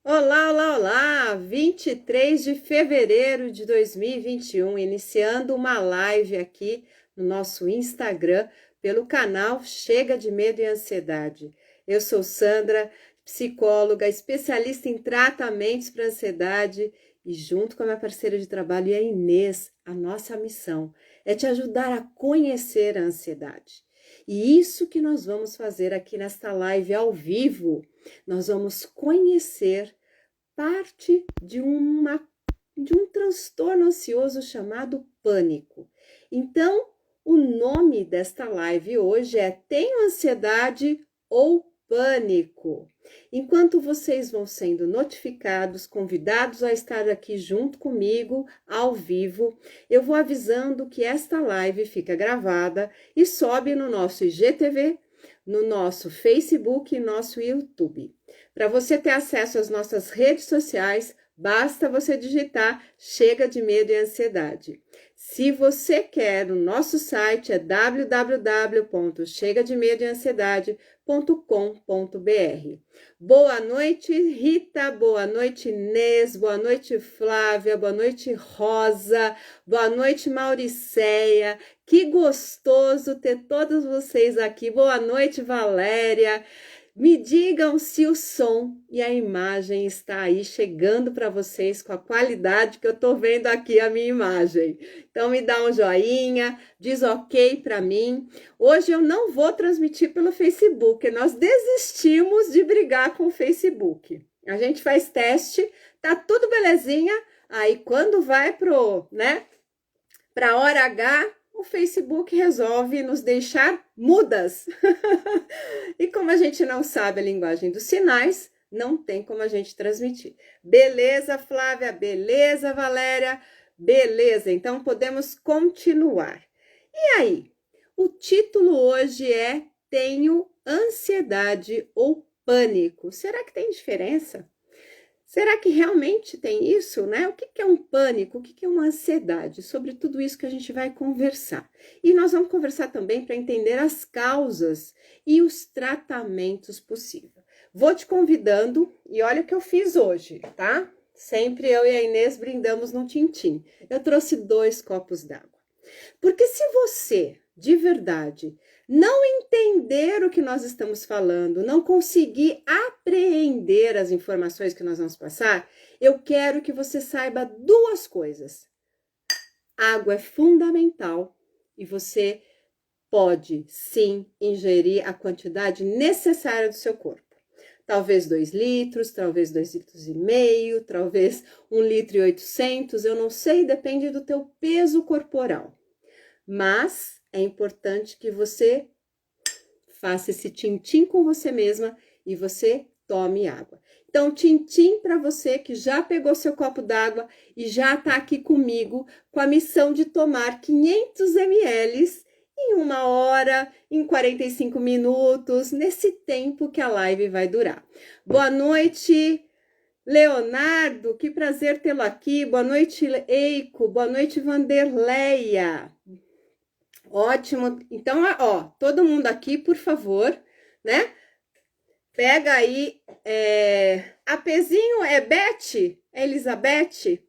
Olá, olá, olá! 23 de fevereiro de 2021, iniciando uma live aqui no nosso Instagram, pelo canal Chega de Medo e Ansiedade. Eu sou Sandra, psicóloga, especialista em tratamentos para ansiedade e junto com a minha parceira de trabalho, a Inês, a nossa missão é te ajudar a conhecer a ansiedade. E isso que nós vamos fazer aqui nesta live ao vivo. Nós vamos conhecer parte de um transtorno ansioso chamado pânico. Então, o nome desta live hoje é Tenho ansiedade ou pânico? Enquanto vocês vão sendo notificados, convidados a estar aqui junto comigo, ao vivo, eu vou avisando que esta live fica gravada e sobe no nosso IGTV, no nosso Facebook e nosso YouTube. Para você ter acesso às nossas redes sociais, basta você digitar Chega de Medo e Ansiedade. Se você quer, o nosso site é www.chegademedoeansiedade.com.br. Boa noite, Rita, boa noite, Inês, boa noite, Flávia, boa noite, Rosa, boa noite, Mauriceia. Que gostoso ter todos vocês aqui. Boa noite, Valéria. Me digam se o som e a imagem está aí chegando para vocês com a qualidade que eu estou vendo aqui a minha imagem. Então me dá um joinha, diz ok para mim. Hoje eu não vou transmitir pelo Facebook, nós desistimos de brigar com o Facebook. A gente faz teste, tá tudo belezinha, aí quando vai para hora H, o Facebook resolve nos deixar mudas. E como a gente não sabe a linguagem dos sinais, não tem como a gente transmitir. Beleza, Flávia? Beleza, Valéria? Beleza, então podemos continuar. E aí? O título hoje é Tenho ansiedade ou pânico. Será que tem diferença? Será que realmente tem isso, né? O que é um pânico? O que é uma ansiedade? Sobre tudo isso que a gente vai conversar. E nós vamos conversar também para entender as causas e os tratamentos possíveis. Vou te convidando e olha o que eu fiz hoje, tá? Sempre eu e a Inês brindamos num tintim. Eu trouxe 2 copos d'água. Porque se você, de verdade, não entender o que nós estamos falando, não conseguir apreender as informações que nós vamos passar, eu quero que você saiba 2 coisas. Água é fundamental e você pode, sim, ingerir a quantidade necessária do seu corpo. Talvez 2 litros, talvez 2,5 litros, talvez 1,8 litros, eu não sei, depende do teu peso corporal. Mas é importante que você faça esse tintim com você mesma e você tome água. Então, tintim para você que já pegou seu copo d'água e já está aqui comigo com a missão de tomar 500 ml em 1 hora, em 45 minutos, nesse tempo que a live vai durar. Boa noite, Leonardo, que prazer tê-lo aqui. Boa noite, Eico. Boa noite, Vanderleia. Ótimo. Então, ó, todo mundo aqui, por favor, né? Pega aí, Apezinho é Beth? É Elizabeth?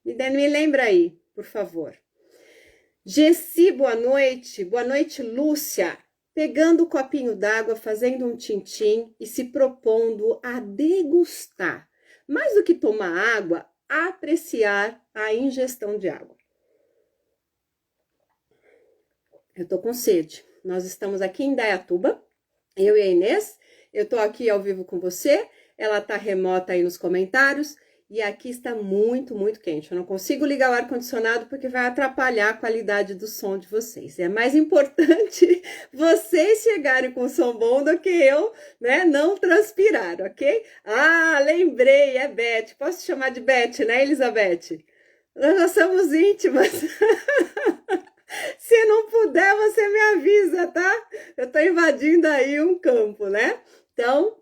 Me lembra aí, por favor. Gessi, boa noite. Boa noite, Lúcia. Pegando o copinho d'água, fazendo um tintim e se propondo a degustar. Mais do que tomar água, apreciar a ingestão de água. Eu tô com sede. Nós estamos aqui em Indaiatuba, eu e a Inês. Eu tô aqui ao vivo com você, ela tá remota aí nos comentários. E aqui está muito, muito quente. Eu não consigo ligar o ar-condicionado porque vai atrapalhar a qualidade do som de vocês. É mais importante vocês chegarem com som bom do que eu, né, não transpirar, ok? Ah, lembrei, é Beth. Posso chamar de Beth, né, Elizabeth? Nós já somos íntimas. Se não puder, você me avisa, tá? Eu tô invadindo aí um campo, né? Então,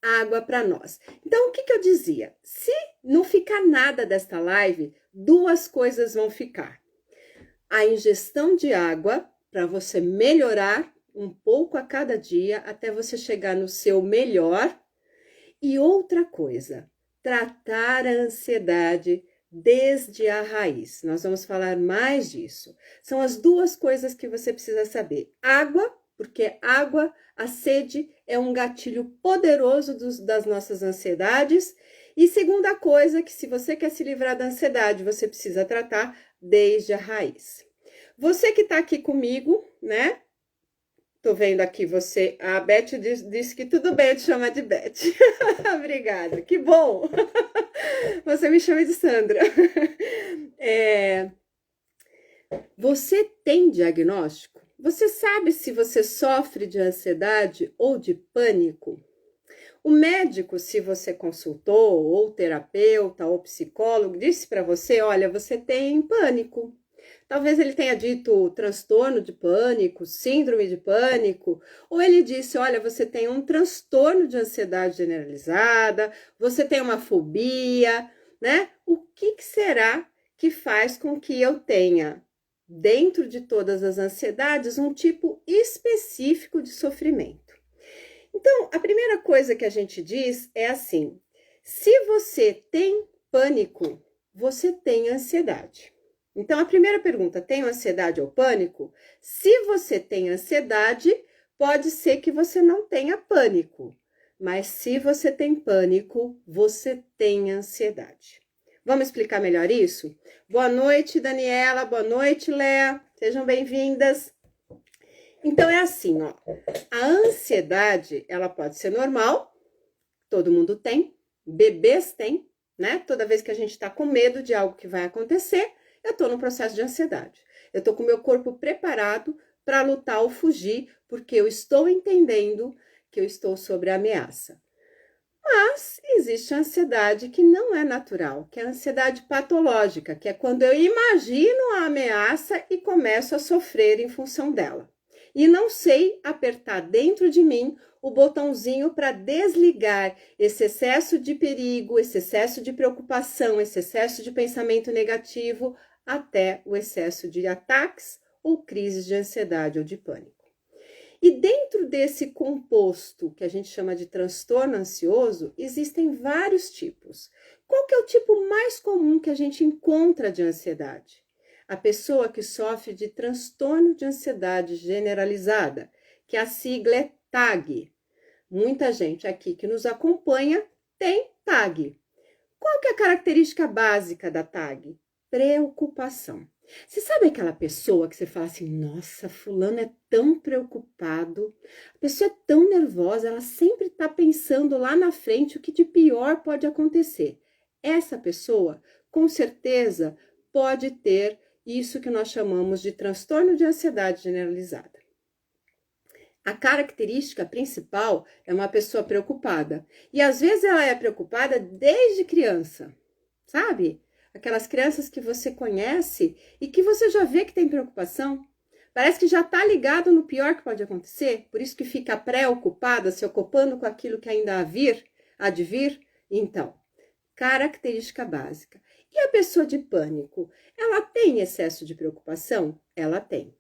água para nós. Então, o que eu dizia? Se não ficar nada desta live, 2 coisas vão ficar. A ingestão de água, para você melhorar um pouco a cada dia, até você chegar no seu melhor. E outra coisa, tratar a ansiedade desde a raiz. Nós vamos falar mais disso. São as duas coisas que você precisa saber. Água, porque água, a sede é um gatilho poderoso das nossas ansiedades. E segunda coisa, que se você quer se livrar da ansiedade, você precisa tratar desde a raiz. Você que está aqui comigo, né? Tô vendo aqui você, a Beth disse que tudo bem te chamar de Beth. Obrigada, que bom. Você me chama de Sandra. Você tem diagnóstico? Você sabe se você sofre de ansiedade ou de pânico? O médico, se você consultou, ou terapeuta, ou psicólogo, disse para você, olha, você tem pânico. Talvez ele tenha dito transtorno de pânico, síndrome de pânico, ou ele disse, olha, você tem um transtorno de ansiedade generalizada, você tem uma fobia, né? O que será que faz com que eu tenha, dentro de todas as ansiedades, um tipo específico de sofrimento? Então, a primeira coisa que a gente diz é assim, se você tem pânico, você tem ansiedade. Então, a primeira pergunta, tem ansiedade ou pânico? Se você tem ansiedade, pode ser que você não tenha pânico. Mas se você tem pânico, você tem ansiedade. Vamos explicar melhor isso? Boa noite, Daniela. Boa noite, Léa. Sejam bem-vindas. Então, é assim, ó. A ansiedade, ela pode ser normal. Todo mundo tem. Bebês têm, né? Toda vez que a gente tá com medo de algo que vai acontecer, eu tô no processo de ansiedade. Eu tô com o meu corpo preparado para lutar ou fugir, porque eu estou entendendo que eu estou sob ameaça. Mas existe a ansiedade que não é natural, que é a ansiedade patológica, que é quando eu imagino a ameaça e começo a sofrer em função dela. E não sei apertar dentro de mim o botãozinho para desligar esse excesso de perigo, esse excesso de preocupação, esse excesso de pensamento negativo, até o excesso de ataques ou crises de ansiedade ou de pânico. E dentro desse composto que a gente chama de transtorno ansioso, existem vários tipos. Qual que é o tipo mais comum que a gente encontra de ansiedade? A pessoa que sofre de transtorno de ansiedade generalizada, que a sigla é TAG. Muita gente aqui que nos acompanha tem TAG. Qual que é a característica básica da TAG? Preocupação. Você sabe aquela pessoa que você fala assim, nossa, fulano é tão preocupado, a pessoa é tão nervosa, ela sempre está pensando lá na frente o que de pior pode acontecer. Essa pessoa, com certeza, pode ter isso que nós chamamos de transtorno de ansiedade generalizada. A característica principal é uma pessoa preocupada. E às vezes ela é preocupada desde criança, sabe? Aquelas crianças que você conhece e que você já vê que tem preocupação. Parece que já está ligado no pior que pode acontecer, por isso que fica preocupada, se ocupando com aquilo que ainda há de vir. Então, característica básica. E a pessoa de pânico, ela tem excesso de preocupação? Ela tem.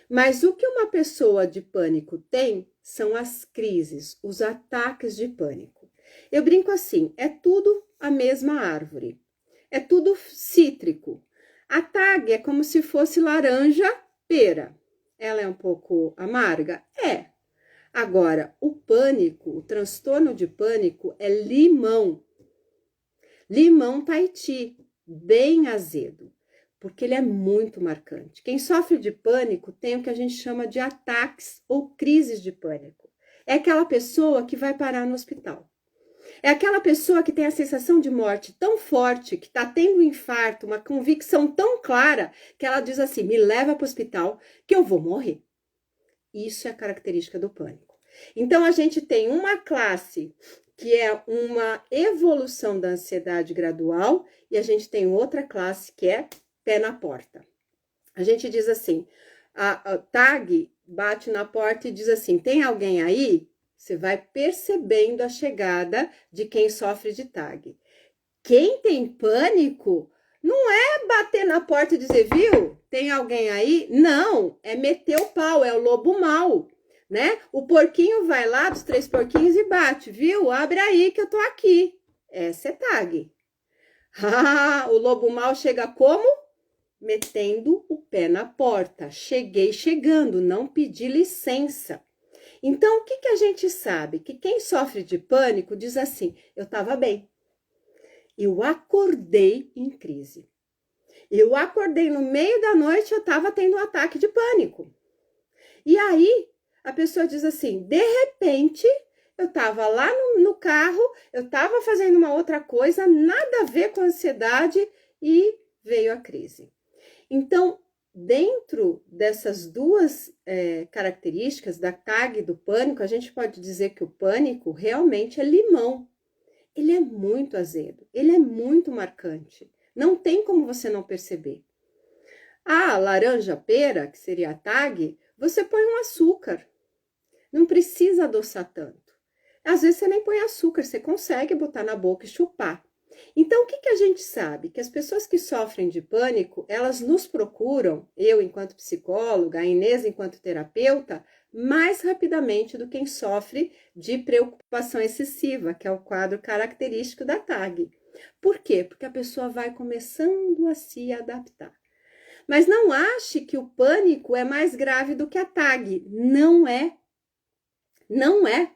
Mas o que uma pessoa de pânico tem são as crises, os ataques de pânico. Eu brinco assim, é tudo a mesma árvore. É tudo cítrico. A TAG é como se fosse laranja, pera. Ela é um pouco amarga? É. Agora, o pânico, o transtorno de pânico é limão. Limão Tahiti, bem azedo, porque ele é muito marcante. Quem sofre de pânico tem o que a gente chama de ataques ou crises de pânico. É aquela pessoa que vai parar no hospital. É aquela pessoa que tem a sensação de morte tão forte, que está tendo um infarto, uma convicção tão clara, que ela diz assim, me leva para o hospital que eu vou morrer. Isso é a característica do pânico. Então, a gente tem uma classe que é uma evolução da ansiedade gradual e a gente tem outra classe que é pé na porta. A gente diz assim, a TAG bate na porta e diz assim, tem alguém aí? Você vai percebendo a chegada de quem sofre de TAG. Quem tem pânico não é bater na porta e dizer, viu, tem alguém aí? Não, é meter o pau, é o lobo mau, né? O porquinho vai lá dos 3 porquinhos e bate, viu? Abre aí que eu tô aqui. essa é TAG. Ah, o lobo mau chega como? Metendo o pé na porta. Cheguei chegando, não pedi licença. Então, o que a gente sabe? Que quem sofre de pânico diz assim, eu estava bem. Eu acordei em crise. Eu acordei no meio da noite, eu estava tendo um ataque de pânico. E aí, a pessoa diz assim, de repente, eu estava lá no carro, eu estava fazendo uma outra coisa, nada a ver com ansiedade e veio a crise. Então, dentro dessas duas características, da TAG e do pânico, a gente pode dizer que o pânico realmente é limão. Ele é muito azedo, ele é muito marcante. Não tem como você não perceber. A laranja-pera, que seria a TAG, você põe um açúcar. Não precisa adoçar tanto. Às vezes você nem põe açúcar, você consegue botar na boca e chupar. Então, o que a gente sabe? Que as pessoas que sofrem de pânico, elas nos procuram, eu enquanto psicóloga, a Inês enquanto terapeuta, mais rapidamente do que quem sofre de preocupação excessiva, que é o quadro característico da TAG. Por quê? Porque a pessoa vai começando a se adaptar. Mas não ache que o pânico é mais grave do que a TAG. Não é. Não é.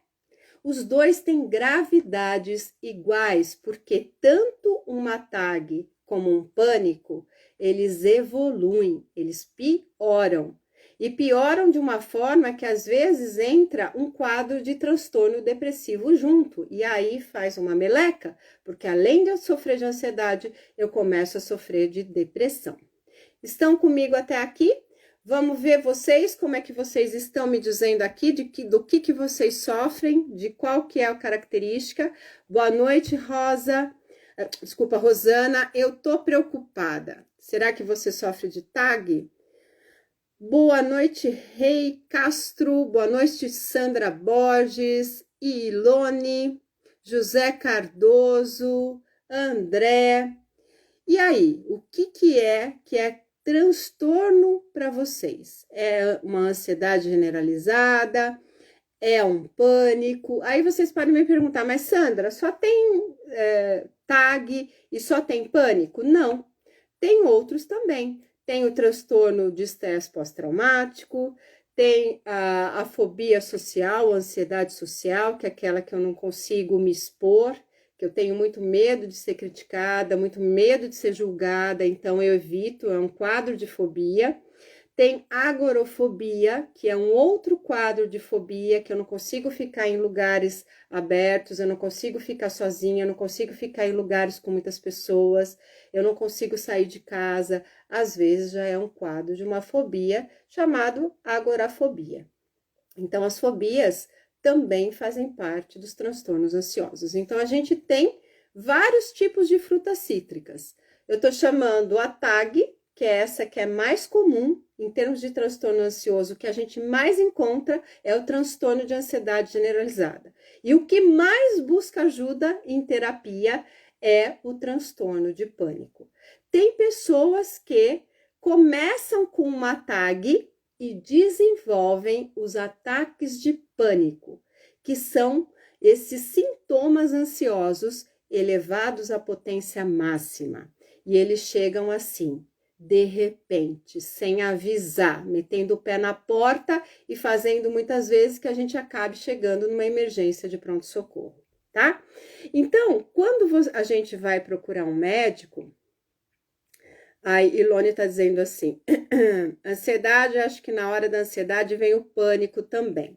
Os dois têm gravidades iguais, porque tanto uma TAG como um pânico, eles evoluem, eles pioram. E pioram de uma forma que às vezes entra um quadro de transtorno depressivo junto. E aí faz uma meleca, porque além de eu sofrer de ansiedade, eu começo a sofrer de depressão. Estão comigo até aqui? Vamos ver vocês, como é que vocês estão me dizendo aqui, do que vocês sofrem, de qual que é a característica. Boa noite, Rosa. Desculpa, Rosana, eu tô preocupada. Será que você sofre de TAG? Boa noite, Rei Castro. Boa noite, Sandra Borges, Ilone, José Cardoso, André. E aí, o que é transtorno para vocês? É uma ansiedade generalizada? É um pânico? Aí vocês podem me perguntar, mas Sandra, só tem TAG e só tem pânico? Não, tem outros também. Tem o transtorno de estresse pós-traumático, tem a fobia social, a ansiedade social, que é aquela que eu não consigo me expor, que eu tenho muito medo de ser criticada, muito medo de ser julgada, então eu evito, é um quadro de fobia. Tem agorafobia, que é um outro quadro de fobia, que eu não consigo ficar em lugares abertos, eu não consigo ficar sozinha, eu não consigo ficar em lugares com muitas pessoas, eu não consigo sair de casa. Às vezes já é um quadro de uma fobia chamado agorafobia. Então, as fobias também fazem parte dos transtornos ansiosos. Então, a gente tem vários tipos de frutas cítricas. Eu estou chamando a TAG, que é essa que é mais comum em termos de transtorno ansioso, o que a gente mais encontra é o transtorno de ansiedade generalizada. E o que mais busca ajuda em terapia é o transtorno de pânico. Tem pessoas que começam com uma TAG e desenvolvem os ataques de pânico, que são esses sintomas ansiosos elevados à potência máxima. E eles chegam assim, de repente, sem avisar, metendo o pé na porta e fazendo muitas vezes que a gente acabe chegando numa emergência de pronto-socorro, tá? Então, quando a gente vai procurar um médico, a Ilone está dizendo assim, ansiedade, acho que na hora da ansiedade vem o pânico também.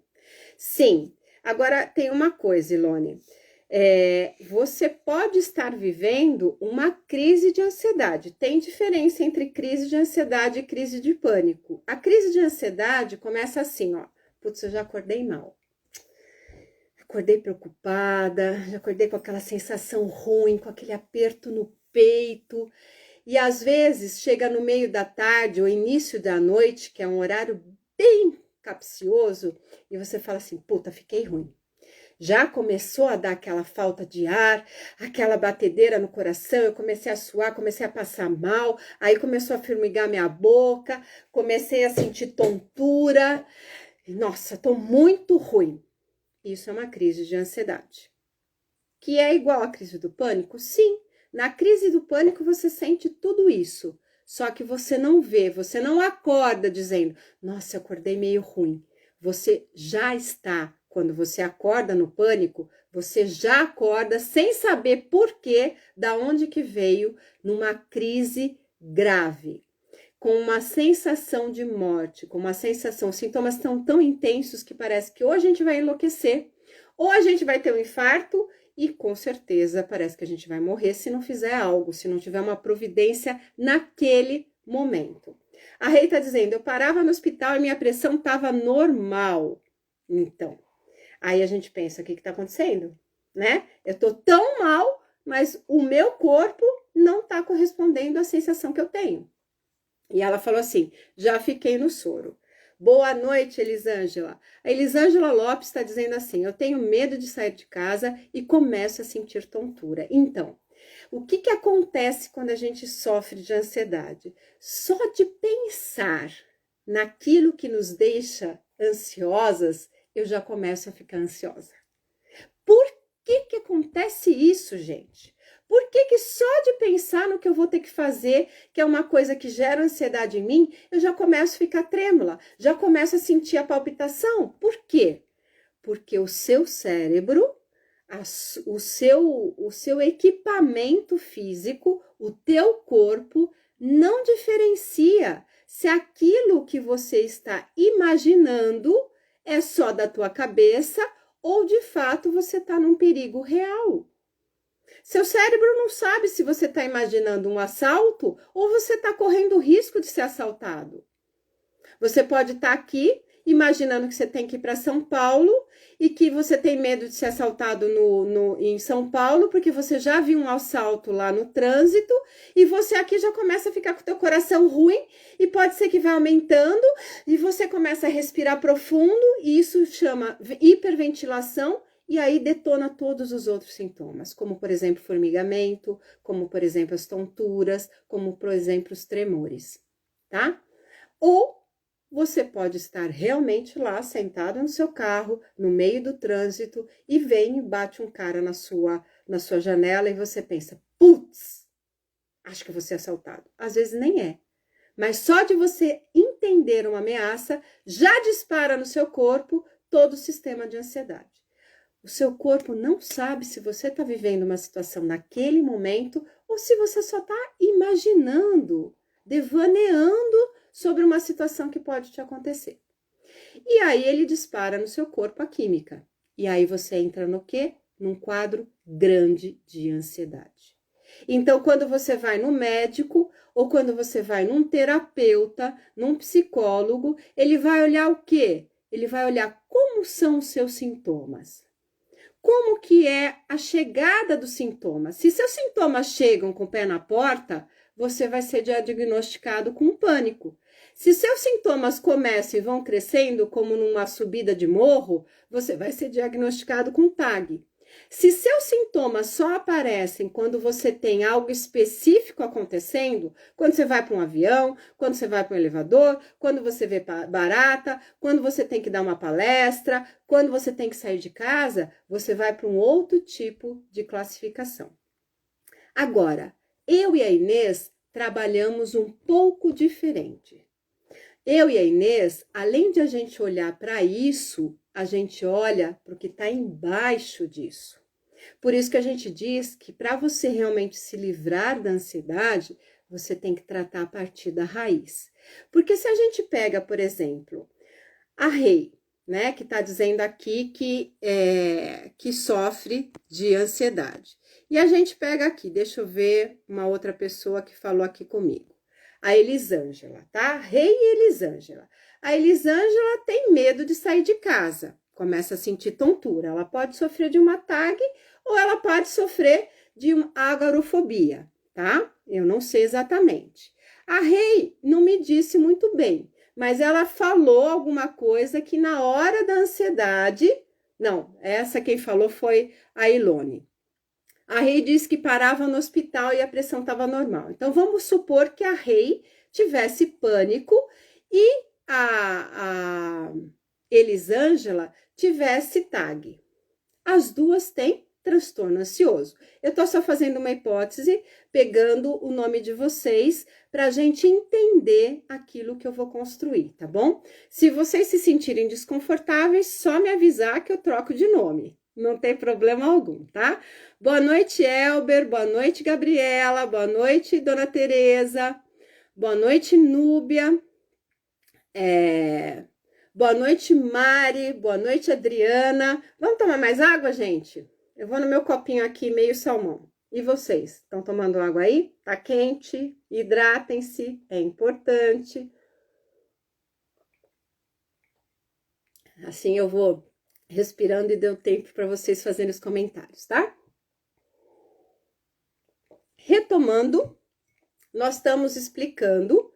Sim, agora tem uma coisa, Ilone, você pode estar vivendo uma crise de ansiedade. Tem diferença entre crise de ansiedade e crise de pânico. A crise de ansiedade começa assim, ó, putz, eu já acordei mal. Acordei preocupada, já acordei com aquela sensação ruim, com aquele aperto no peito. E às vezes chega no meio da tarde ou início da noite, que é um horário bem capcioso, e você fala assim, puta, fiquei ruim. Já começou a dar aquela falta de ar, aquela batedeira no coração, eu comecei a suar, comecei a passar mal, aí começou a formigar minha boca, comecei a sentir tontura. Nossa, tô muito ruim. Isso é uma crise de ansiedade. que é igual à crise do pânico? Sim, na crise do pânico você sente tudo isso, só que você não vê, você não acorda dizendo, nossa, eu acordei meio ruim. Você já está, quando você acorda no pânico, você já acorda sem saber por quê, da onde que veio, numa crise grave, com uma sensação de morte, com uma sensação, os sintomas estão tão intensos que parece que ou a gente vai enlouquecer, ou a gente vai ter um infarto e com certeza parece que a gente vai morrer se não fizer algo, se não tiver uma providência naquele momento. A Rei está dizendo, eu parava no hospital e minha pressão estava normal. Então, aí a gente pensa, o que está acontecendo? Né? Eu tô tão mal, mas o meu corpo não está correspondendo à sensação que eu tenho. E ela falou assim, já fiquei no soro. Boa noite, Elisângela. A Elisângela Lopes está dizendo assim, eu tenho medo de sair de casa e começo a sentir tontura. Então, o que acontece quando a gente sofre de ansiedade? Só de pensar naquilo que nos deixa ansiosas, eu já começo a ficar ansiosa. Por que acontece isso, gente? Por que só de pensar no que eu vou ter que fazer, que é uma coisa que gera ansiedade em mim, eu já começo a ficar trêmula, já começo a sentir a palpitação? Por quê? Porque o seu cérebro, o seu equipamento físico, o teu corpo, não diferencia se aquilo que você está imaginando é só da tua cabeça ou de fato você está num perigo real. Seu cérebro não sabe se você está imaginando um assalto ou você está correndo o risco de ser assaltado. Você pode estar aqui imaginando que você tem que ir para São Paulo e que você tem medo de ser assaltado em São Paulo porque você já viu um assalto lá no trânsito e você aqui já começa a ficar com o teu coração ruim e pode ser que vá aumentando e você começa a respirar profundo e isso chama hiperventilação. E aí detona todos os outros sintomas, como, por exemplo, formigamento, como, por exemplo, as tonturas, como, por exemplo, os tremores, tá? Ou você pode estar realmente lá, sentado no seu carro, no meio do trânsito, e vem e bate um cara na sua janela e você pensa, putz, acho que eu vou ser assaltado. Às vezes nem é. Mas só de você entender uma ameaça, já dispara no seu corpo todo o sistema de ansiedade. O seu corpo não sabe se você está vivendo uma situação naquele momento ou se você só está imaginando, devaneando sobre uma situação que pode te acontecer. E aí ele dispara no seu corpo a química. E aí você entra no quê? Num quadro grande de ansiedade. Então, quando você vai no médico ou quando você vai num terapeuta, num psicólogo, ele vai olhar o quê? Ele vai olhar como são os seus sintomas. Como que é a chegada dos sintomas? Se seus sintomas chegam com o pé na porta, você vai ser diagnosticado com pânico. Se seus sintomas começam e vão crescendo, como numa subida de morro, você vai ser diagnosticado com TAG. Se seus sintomas só aparecem quando você tem algo específico acontecendo, quando você vai para um avião, quando você vai para um elevador, quando você vê barata, quando você tem que dar uma palestra, quando você tem que sair de casa, você vai para um outro tipo de classificação. Agora, eu e a Inês trabalhamos um pouco diferente. Eu e a Inês, além de a gente olhar para isso, a gente olha para o que está embaixo disso. Por isso que a gente diz que para você realmente se livrar da ansiedade, você tem que tratar a partir da raiz. Porque se a gente pega, por exemplo, a Rei, né, que está dizendo aqui que sofre de ansiedade. E a gente pega aqui, deixa eu ver uma outra pessoa que falou aqui comigo. A Elisângela, tá? Rei e Elisângela. A Elisângela tem medo de sair de casa, começa a sentir tontura. Ela pode sofrer de uma TAG ou ela pode sofrer de uma agorafobia, tá? Eu não sei exatamente. A Rei não me disse muito bem, mas ela falou alguma coisa que na hora da ansiedade... Não, essa quem falou foi a Ilone. A Rei disse que parava no hospital e a pressão estava normal. Então, vamos supor que a Rei tivesse pânico e a Elisângela tivesse TAG. As duas têm transtorno ansioso. Eu estou só fazendo uma hipótese, pegando o nome de vocês, para a gente entender aquilo que eu vou construir, tá bom? Se vocês se sentirem desconfortáveis, só me avisar que eu troco de nome. Não tem problema algum, tá? Boa noite, Elber. Boa noite, Gabriela. Boa noite, Dona Tereza. Boa noite, Núbia. Boa noite, Mari. Boa noite, Adriana. Vamos tomar mais água, gente? Eu vou no meu copinho aqui, meio salmão. E vocês? Estão tomando água aí? Tá quente? Hidratem-se, é importante. Assim eu vou respirando e deu tempo para vocês fazerem os comentários, tá? Retomando, nós estamos explicando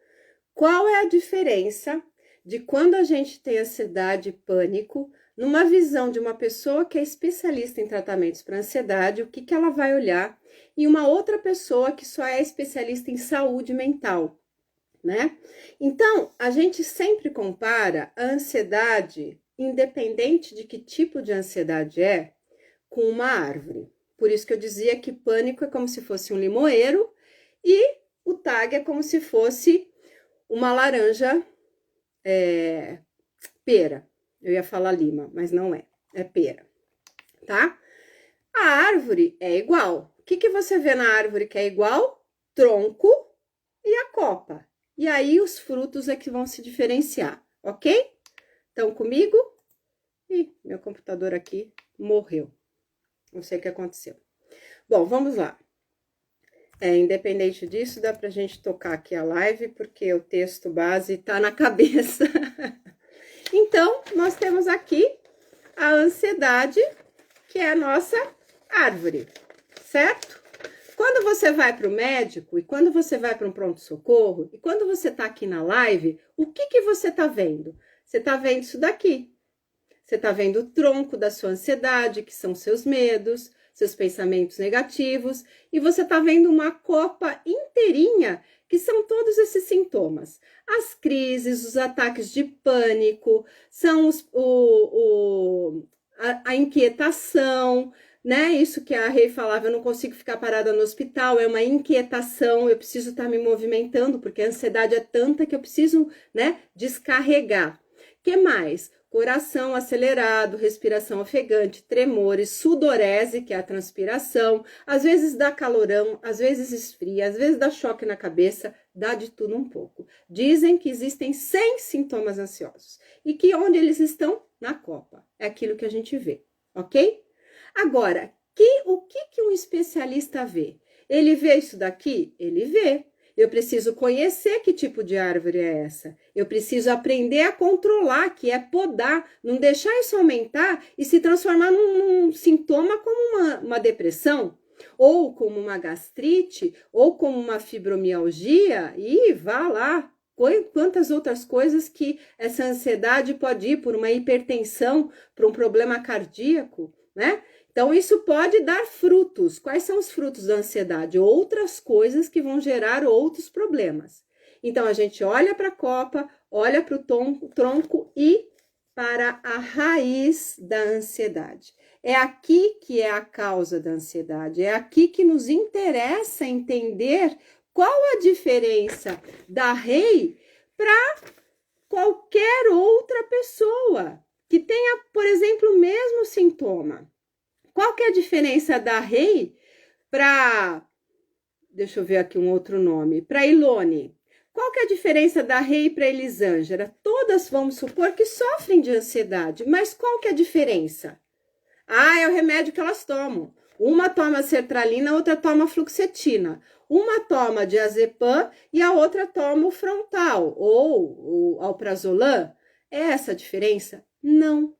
qual é a diferença de quando a gente tem ansiedade e pânico, numa visão de uma pessoa que é especialista em tratamentos para ansiedade, o que, que ela vai olhar, e uma outra pessoa que só é especialista em saúde mental, né? Então, a gente sempre compara a ansiedade, independente de que tipo de ansiedade é, com uma árvore. Por isso que eu dizia que pânico é como se fosse um limoeiro e o TAG é como se fosse uma laranja pera. Eu ia falar lima, mas não é. É pera, tá? A árvore é igual. O que, que você vê na árvore que é igual? Tronco e a copa. E aí os frutos é que vão se diferenciar, ok? Estão comigo? Ih, meu computador aqui morreu. Não sei o que aconteceu. Bom, vamos lá. Independente disso, dá pra gente tocar aqui a live, porque o texto base tá na cabeça. Então, nós temos aqui a ansiedade, que é a nossa árvore, certo? Quando você vai para o médico, e quando você vai para um pronto-socorro, e quando você tá aqui na live, o que que você tá vendo? Você tá vendo isso daqui. Você tá vendo o tronco da sua ansiedade, que são seus medos, seus pensamentos negativos, e você tá vendo uma copa inteirinha, que são todos esses sintomas. As crises, os ataques de pânico, são a inquietação, né? Isso que a Rei falava, eu não consigo ficar parada no hospital, é uma inquietação, eu preciso estar me movimentando, porque a ansiedade é tanta que eu preciso, né, descarregar. Que mais? Coração acelerado, respiração ofegante, tremores, sudorese, que é a transpiração, às vezes dá calorão, às vezes esfria, às vezes dá choque na cabeça, dá de tudo um pouco. Dizem que existem 100 sintomas ansiosos e que onde eles estão? Na copa. É aquilo que a gente vê, ok? Agora, o que um especialista vê? Ele vê isso daqui? Ele vê. Eu preciso conhecer que tipo de árvore é essa. Eu preciso aprender a controlar, que é podar, não deixar isso aumentar e se transformar num sintoma como uma depressão, ou como uma gastrite, ou como uma fibromialgia, e vá lá. Quantas outras coisas que essa ansiedade pode ir por uma hipertensão, por um problema cardíaco, né? Então, isso pode dar frutos. Quais são os frutos da ansiedade? Outras coisas que vão gerar outros problemas. Então, a gente olha para a copa, olha para o tronco e para a raiz da ansiedade. É aqui que é a causa da ansiedade, é aqui que nos interessa entender qual a diferença da Rei para qualquer outra pessoa que tenha, por exemplo, o mesmo sintoma. Qual que é a diferença da Rei para, deixa eu ver aqui um outro nome, para Ilone? Qual que é a diferença da Rei para Elisângela? Todas, vamos supor, que sofrem de ansiedade, mas qual que é a diferença? Ah, é o remédio que elas tomam. Uma toma sertralina, a outra toma fluoxetina. Uma toma diazepam e a outra toma o Frontal ou o alprazolam. É essa a diferença? Não.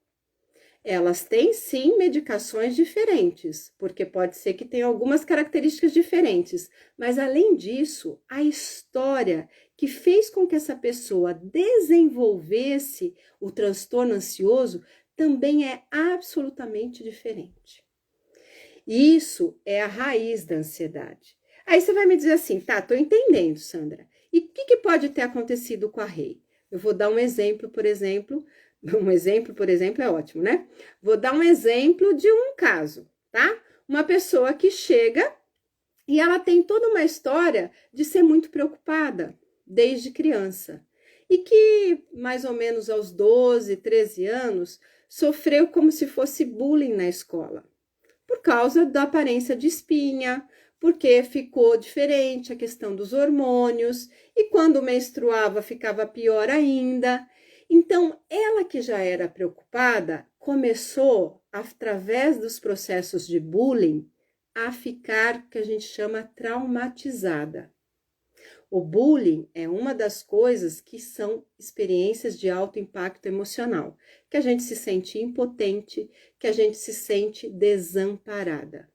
Elas têm sim medicações diferentes, porque pode ser que tenham algumas características diferentes, mas além disso, a história que fez com que essa pessoa desenvolvesse o transtorno ansioso também é absolutamente diferente. Isso é a raiz da ansiedade. Aí você vai me dizer assim, tá, tô entendendo, Sandra. E o que pode ter acontecido com a Rei? Eu vou dar um exemplo, por exemplo, é ótimo, né? Vou dar um exemplo de um caso, tá? uma pessoa que chega e ela tem toda uma história de ser muito preocupada desde criança. E que, mais ou menos aos 12, 13 anos, sofreu como se fosse bullying na escola. Por causa da aparência de espinha, porque ficou diferente a questão dos hormônios, e quando menstruava ficava pior ainda. Então, ela que já era preocupada, começou, através dos processos de bullying, a ficar, que a gente chama, traumatizada. O bullying é uma das coisas que são experiências de alto impacto emocional, que a gente se sente impotente, que a gente se sente desamparada.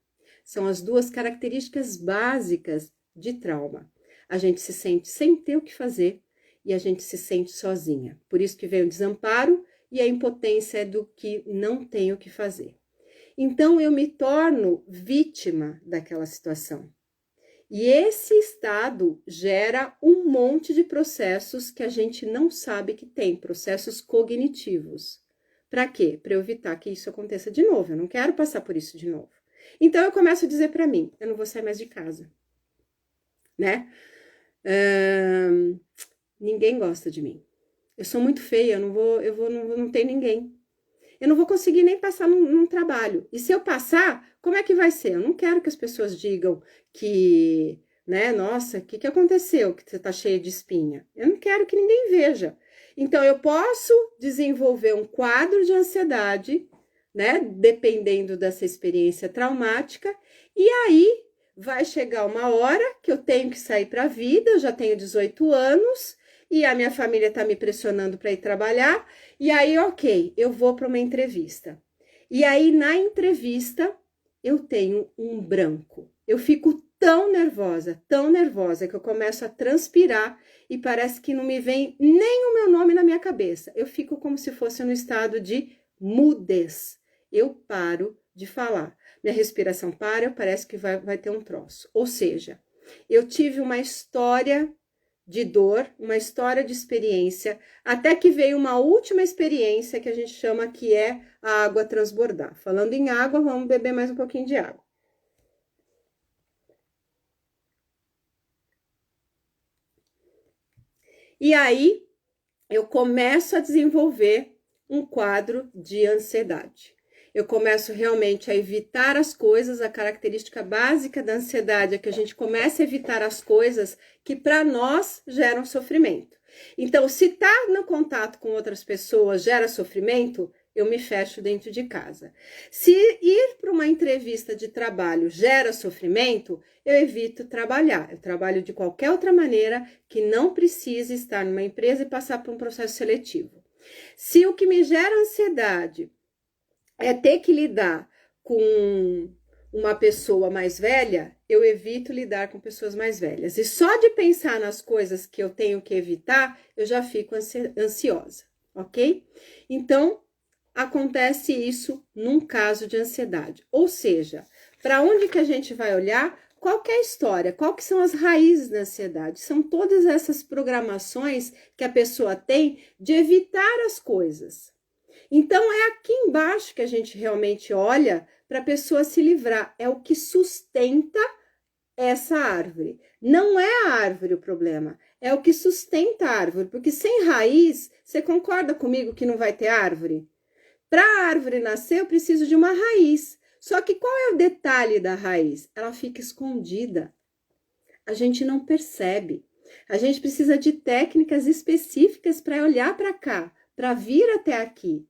São as duas características básicas de trauma. A gente se sente sem ter o que fazer e a gente se sente sozinha. Por isso que vem o desamparo e a impotência é do que não tem o que fazer. Então eu me torno vítima daquela situação. E esse estado gera um monte de processos que a gente não sabe que tem, processos cognitivos. Para quê? Para eu evitar que isso aconteça de novo. Eu não quero passar por isso de novo. Então eu começo a dizer para mim, eu não vou sair mais de casa, né? Ninguém gosta de mim. Eu sou muito feia, não tenho ninguém. Eu não vou conseguir nem passar num trabalho. E se eu passar, como é que vai ser? Eu não quero que as pessoas digam que, né, nossa, o que aconteceu? Que você tá cheia de espinha. Eu não quero que ninguém veja. Então, eu posso desenvolver um quadro de ansiedade, né, dependendo dessa experiência traumática, e aí vai chegar uma hora que eu tenho que sair para a vida, eu já tenho 18 anos, e a minha família está me pressionando para ir trabalhar, e aí, ok, eu vou para uma entrevista. E aí, na entrevista, eu tenho um branco. Eu fico tão nervosa, que eu começo a transpirar e parece que não me vem nem o meu nome na minha cabeça. Eu fico como se fosse no estado de mudez. Eu paro de falar. Minha respiração para, parece que vai ter um troço. Ou seja, eu tive uma história de dor, uma história de experiência, até que veio uma última experiência que a gente chama que é a água transbordar. Falando em água, vamos beber mais um pouquinho de água. E aí, eu começo a desenvolver um quadro de ansiedade. Eu começo realmente a evitar as coisas, a característica básica da ansiedade é que a gente começa a evitar as coisas que para nós geram sofrimento. Então, se tá no contato com outras pessoas gera sofrimento, eu me fecho dentro de casa. Se ir para uma entrevista de trabalho gera sofrimento, eu evito trabalhar. Eu trabalho de qualquer outra maneira que não precise estar numa empresa e passar por um processo seletivo. Se o que me gera ansiedade é ter que lidar com uma pessoa mais velha, eu evito lidar com pessoas mais velhas. E só de pensar nas coisas que eu tenho que evitar, eu já fico ansiosa, ok? Então, acontece isso num caso de ansiedade. Ou seja, para onde que a gente vai olhar? Qual que é a história? Qual que são as raízes da ansiedade? São todas essas programações que a pessoa tem de evitar as coisas. Então, é aqui embaixo que a gente realmente olha para a pessoa se livrar. É o que sustenta essa árvore. Não é a árvore o problema, é o que sustenta a árvore. Porque sem raiz, você concorda comigo que não vai ter árvore? Para a árvore nascer, eu preciso de uma raiz. Só que qual é o detalhe da raiz? Ela fica escondida. A gente não percebe. A gente precisa de técnicas específicas para olhar para cá, para vir até aqui.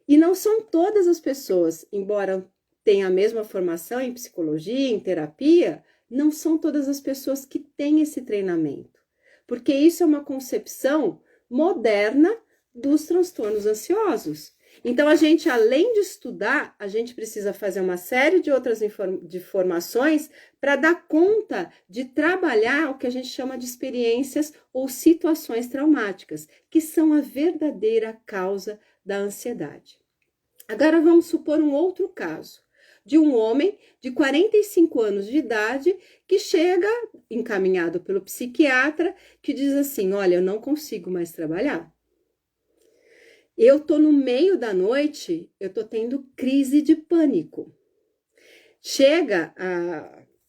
E não são todas as pessoas, embora tenham a mesma formação em psicologia, em terapia, não são todas as pessoas que têm esse treinamento. Porque isso é uma concepção moderna dos transtornos ansiosos. Então, a gente, além de estudar, a gente precisa fazer uma série de outras formações para dar conta de trabalhar o que a gente chama de experiências ou situações traumáticas, que são a verdadeira causa da ansiedade. Agora vamos supor um outro caso, de um homem de 45 anos de idade que chega, encaminhado pelo psiquiatra, que diz assim, olha, eu não consigo mais trabalhar. Eu tô no meio da noite, eu tô tendo crise de pânico. Chega,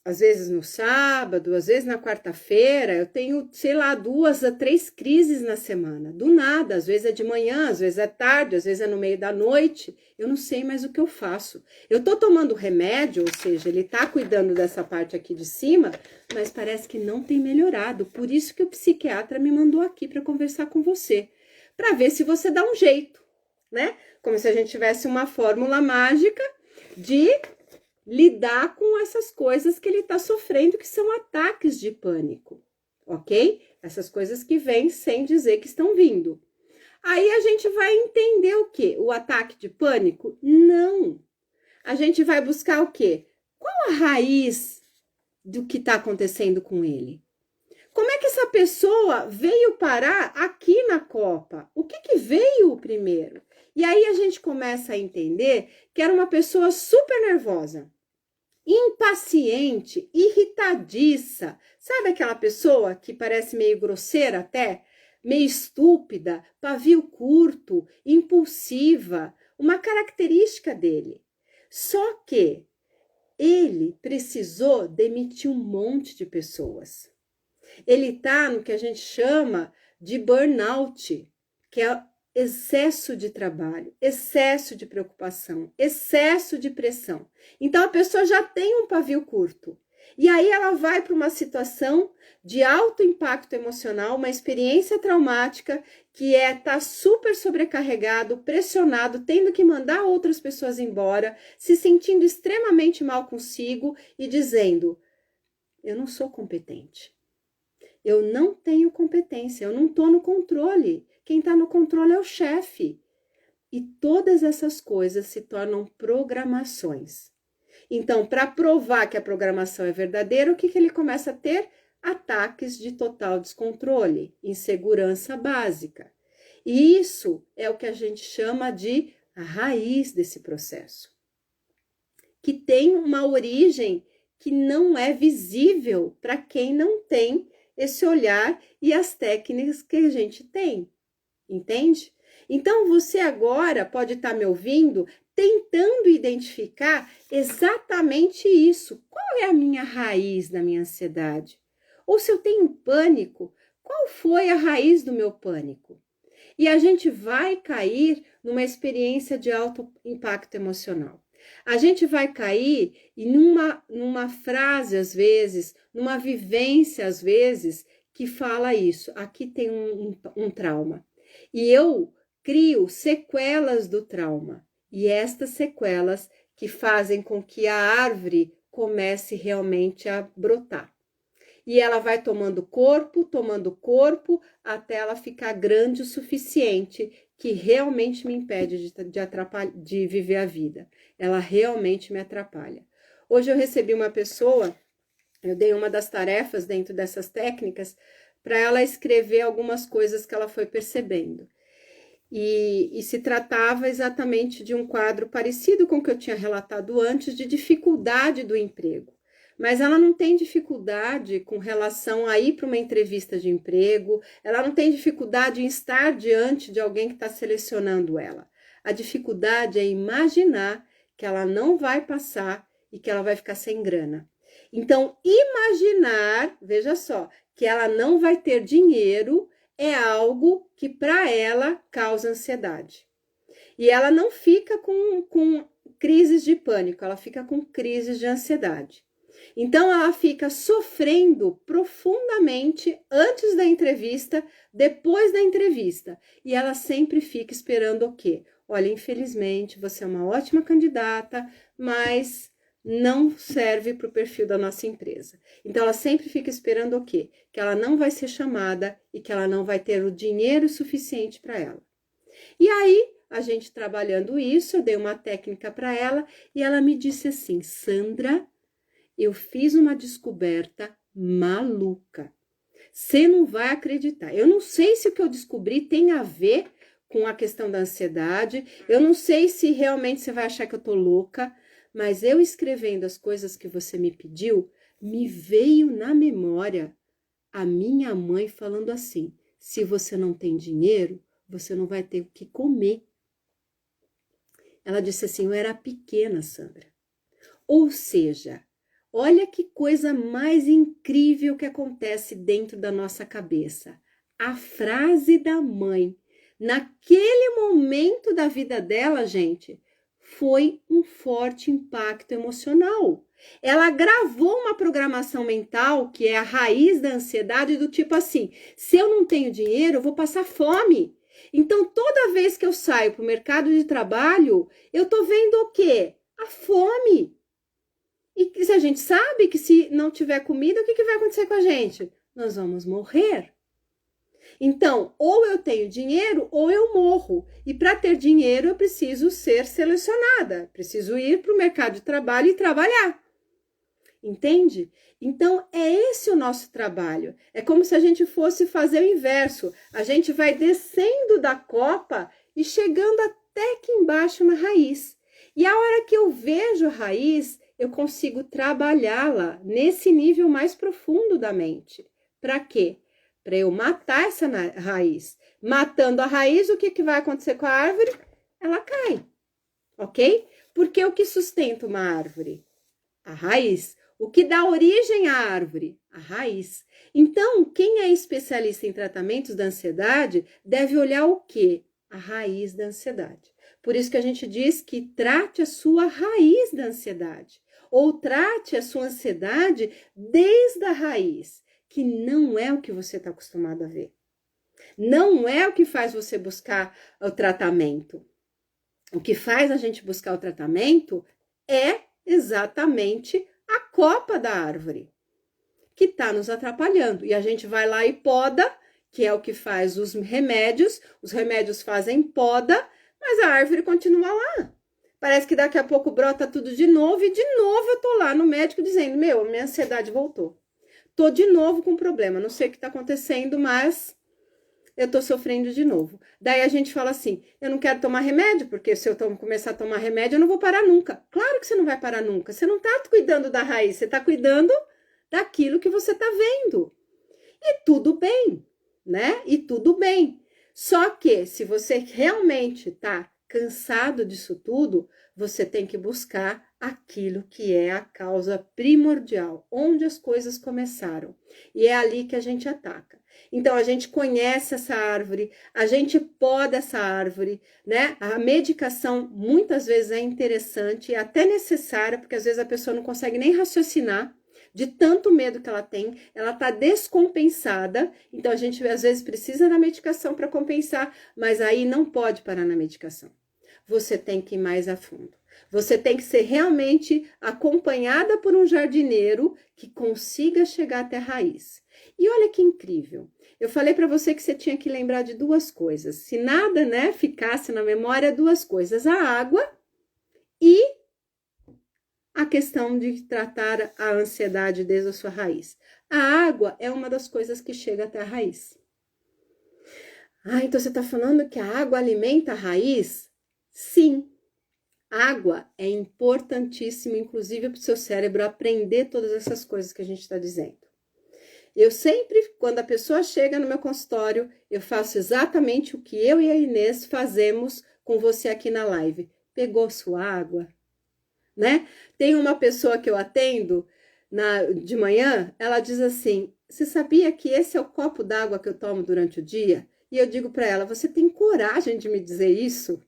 às vezes no sábado, às vezes na quarta-feira, eu tenho, sei lá, 2 a 3 crises na semana. Do nada, às vezes é de manhã, às vezes é tarde, às vezes é no meio da noite. Eu não sei mais o que eu faço. Eu tô tomando remédio, ou seja, ele tá cuidando dessa parte aqui de cima, mas parece que não tem melhorado. Por isso que o psiquiatra me mandou aqui para conversar com você, para ver se você dá um jeito, né? Como se a gente tivesse uma fórmula mágica de lidar com essas coisas que ele está sofrendo, que são ataques de pânico, ok? Essas coisas que vêm sem dizer que estão vindo. Aí a gente vai entender o quê? O ataque de pânico? Não. A gente vai buscar o quê? Qual a raiz do que está acontecendo com ele? Como é que essa pessoa veio parar aqui na Copa? O que veio primeiro? E aí a gente começa a entender que era uma pessoa super nervosa, impaciente, irritadiça. Sabe aquela pessoa que parece meio grosseira até? Meio estúpida, pavio curto, impulsiva. Uma característica dele. Só que ele precisou demitir um monte de pessoas. Ele tá no que a gente chama de burnout, que é excesso de trabalho, excesso de preocupação, excesso de pressão. Então a pessoa já tem um pavio curto. E aí ela vai para uma situação de alto impacto emocional, uma experiência traumática que tá super sobrecarregado, pressionado, tendo que mandar outras pessoas embora, se sentindo extremamente mal consigo e dizendo: eu não sou competente. Eu não tenho competência, eu não estou no controle. Quem está no controle é o chefe. E todas essas coisas se tornam programações. Então, para provar que a programação é verdadeira, o que ele começa a ter? Ataques de total descontrole, insegurança básica. E isso é o que a gente chama de a raiz desse processo, que tem uma origem que não é visível para quem não tem esse olhar e as técnicas que a gente tem, entende? Então, você agora pode estar me ouvindo tentando identificar exatamente isso. Qual é a minha raiz da minha ansiedade? Ou se eu tenho pânico, qual foi a raiz do meu pânico? E a gente vai cair numa experiência de alto impacto emocional. A gente vai cair numa frase, às vezes, numa vivência, às vezes, que fala isso. Aqui tem um trauma. E eu crio sequelas do trauma. E estas sequelas que fazem com que a árvore comece realmente a brotar. E ela vai tomando corpo, até ela ficar grande o suficiente que realmente me impede de viver a vida. Ela realmente me atrapalha. Hoje eu recebi uma pessoa, eu dei uma das tarefas dentro dessas técnicas para ela escrever algumas coisas que ela foi percebendo. E se tratava exatamente de um quadro parecido com o que eu tinha relatado antes, de dificuldade do emprego. Mas ela não tem dificuldade com relação a ir para uma entrevista de emprego, ela não tem dificuldade em estar diante de alguém que está selecionando ela. A dificuldade é imaginar que ela não vai passar e que ela vai ficar sem grana. Então, imaginar, veja só, que ela não vai ter dinheiro é algo que para ela causa ansiedade. E ela não fica com crises de pânico, ela fica com crises de ansiedade. Então, ela fica sofrendo profundamente antes da entrevista, depois da entrevista. E ela sempre fica esperando o quê? Olha, infelizmente, você é uma ótima candidata, mas não serve para o perfil da nossa empresa. Então, ela sempre fica esperando o quê? Que ela não vai ser chamada e que ela não vai ter o dinheiro suficiente para ela. E aí, a gente trabalhando isso, eu dei uma técnica para ela e ela me disse assim: Sandra, eu fiz uma descoberta maluca. Você não vai acreditar. Eu não sei se o que eu descobri tem a ver com a questão da ansiedade. Eu não sei se realmente você vai achar que eu tô louca. Mas eu escrevendo as coisas que você me pediu, me veio na memória a minha mãe falando assim: se você não tem dinheiro, você não vai ter o que comer. Ela disse assim: eu era pequena, Sandra. Ou seja, olha que coisa mais incrível que acontece dentro da nossa cabeça. A frase da mãe, naquele momento da vida dela, gente, foi um forte impacto emocional. Ela gravou uma programação mental que é a raiz da ansiedade, do tipo assim: se eu não tenho dinheiro, eu vou passar fome. Então, toda vez que eu saio para o mercado de trabalho, eu tô vendo o quê? A fome. E se a gente sabe que se não tiver comida, o que vai acontecer com a gente? Nós vamos morrer. Então, ou eu tenho dinheiro ou eu morro. E para ter dinheiro, eu preciso ser selecionada. Preciso ir para o mercado de trabalho e trabalhar. Entende? Então, é esse o nosso trabalho. É como se a gente fosse fazer o inverso. A gente vai descendo da copa e chegando até aqui embaixo na raiz. E a hora que eu vejo a raiz, eu consigo trabalhá-la nesse nível mais profundo da mente. Para quê? Para eu matar essa raiz. Matando a raiz, o que vai acontecer com a árvore? Ela cai, ok? Porque o que sustenta uma árvore? A raiz. O que dá origem à árvore? A raiz. Então, quem é especialista em tratamentos da ansiedade deve olhar o quê? A raiz da ansiedade. Por isso que a gente diz que trate a sua raiz da ansiedade. Ou trate a sua ansiedade desde a raiz, que não é o que você está acostumado a ver. Não é o que faz você buscar o tratamento. O que faz a gente buscar o tratamento é exatamente a copa da árvore, que está nos atrapalhando. E a gente vai lá e poda, que é o que faz os remédios fazem poda, mas a árvore continua lá. Parece que daqui a pouco brota tudo de novo, e de novo eu tô lá no médico dizendo: meu, minha ansiedade voltou. Tô de novo com problema, não sei o que tá acontecendo, mas eu tô sofrendo de novo. Daí a gente fala assim: eu não quero tomar remédio, porque se eu começar a tomar remédio, eu não vou parar nunca. Claro que você não vai parar nunca. Você não tá cuidando da raiz, você tá cuidando daquilo que você tá vendo. E tudo bem, né? E tudo bem. Só que se você realmente tá cansado disso tudo, você tem que buscar aquilo que é a causa primordial, onde as coisas começaram. E é ali que a gente ataca. Então, a gente conhece essa árvore, a gente poda essa árvore, né? A medicação muitas vezes é interessante e até necessária, porque às vezes a pessoa não consegue nem raciocinar de tanto medo que ela tem, ela tá descompensada, então a gente às vezes precisa da medicação para compensar, mas aí não pode parar na medicação. Você tem que ir mais a fundo. Você tem que ser realmente acompanhada por um jardineiro que consiga chegar até a raiz. E olha que incrível. Eu falei para você que você tinha que lembrar de duas coisas. Se nada, né, ficasse na memória, duas coisas: a água e a questão de tratar a ansiedade desde a sua raiz. A água é uma das coisas que chega até a raiz. Ah, então você está falando que a água alimenta a raiz? Sim. Água é importantíssimo, inclusive para o seu cérebro aprender todas essas coisas que a gente está dizendo. Eu sempre, quando a pessoa chega no meu consultório, eu faço exatamente o que eu e a Inês fazemos com você aqui na live. Pegou sua água? Né? Tem uma pessoa que eu atendo de manhã, ela diz assim: você sabia que esse é o copo d'água que eu tomo durante o dia? E eu digo para ela: você tem coragem de me dizer isso?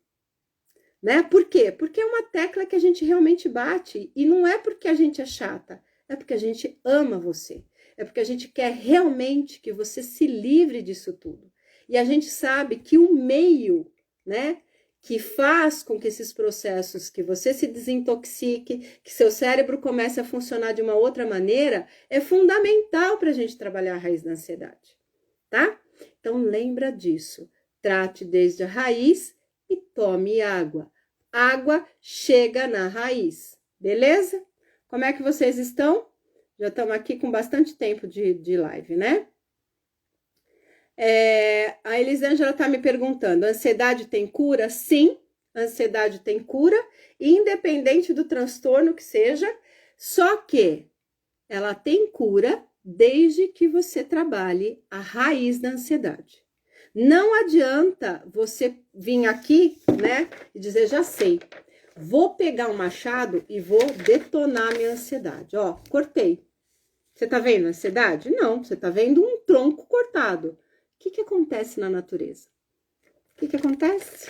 Né? Por quê? Porque é uma tecla que a gente realmente bate, e não é porque a gente é chata, é porque a gente ama você, é porque a gente quer realmente que você se livre disso tudo. E a gente sabe que o meio, né, que faz com que esses processos, que você se desintoxique, que seu cérebro comece a funcionar de uma outra maneira, é fundamental para a gente trabalhar a raiz da ansiedade, tá? Então lembra disso, trate desde a raiz e tome água. Água chega na raiz, beleza? Como é que vocês estão? Já estamos aqui com bastante tempo de live, né? A Elisângela está me perguntando: a ansiedade tem cura? Sim, a ansiedade tem cura, independente do transtorno que seja, só que ela tem cura desde que você trabalhe a raiz da ansiedade. Não adianta você vir aqui, né, e dizer: já sei. Vou pegar um machado e vou detonar minha ansiedade. Ó, cortei. Você tá vendo a ansiedade? Não, você tá vendo um tronco cortado. O que acontece na natureza? O que acontece?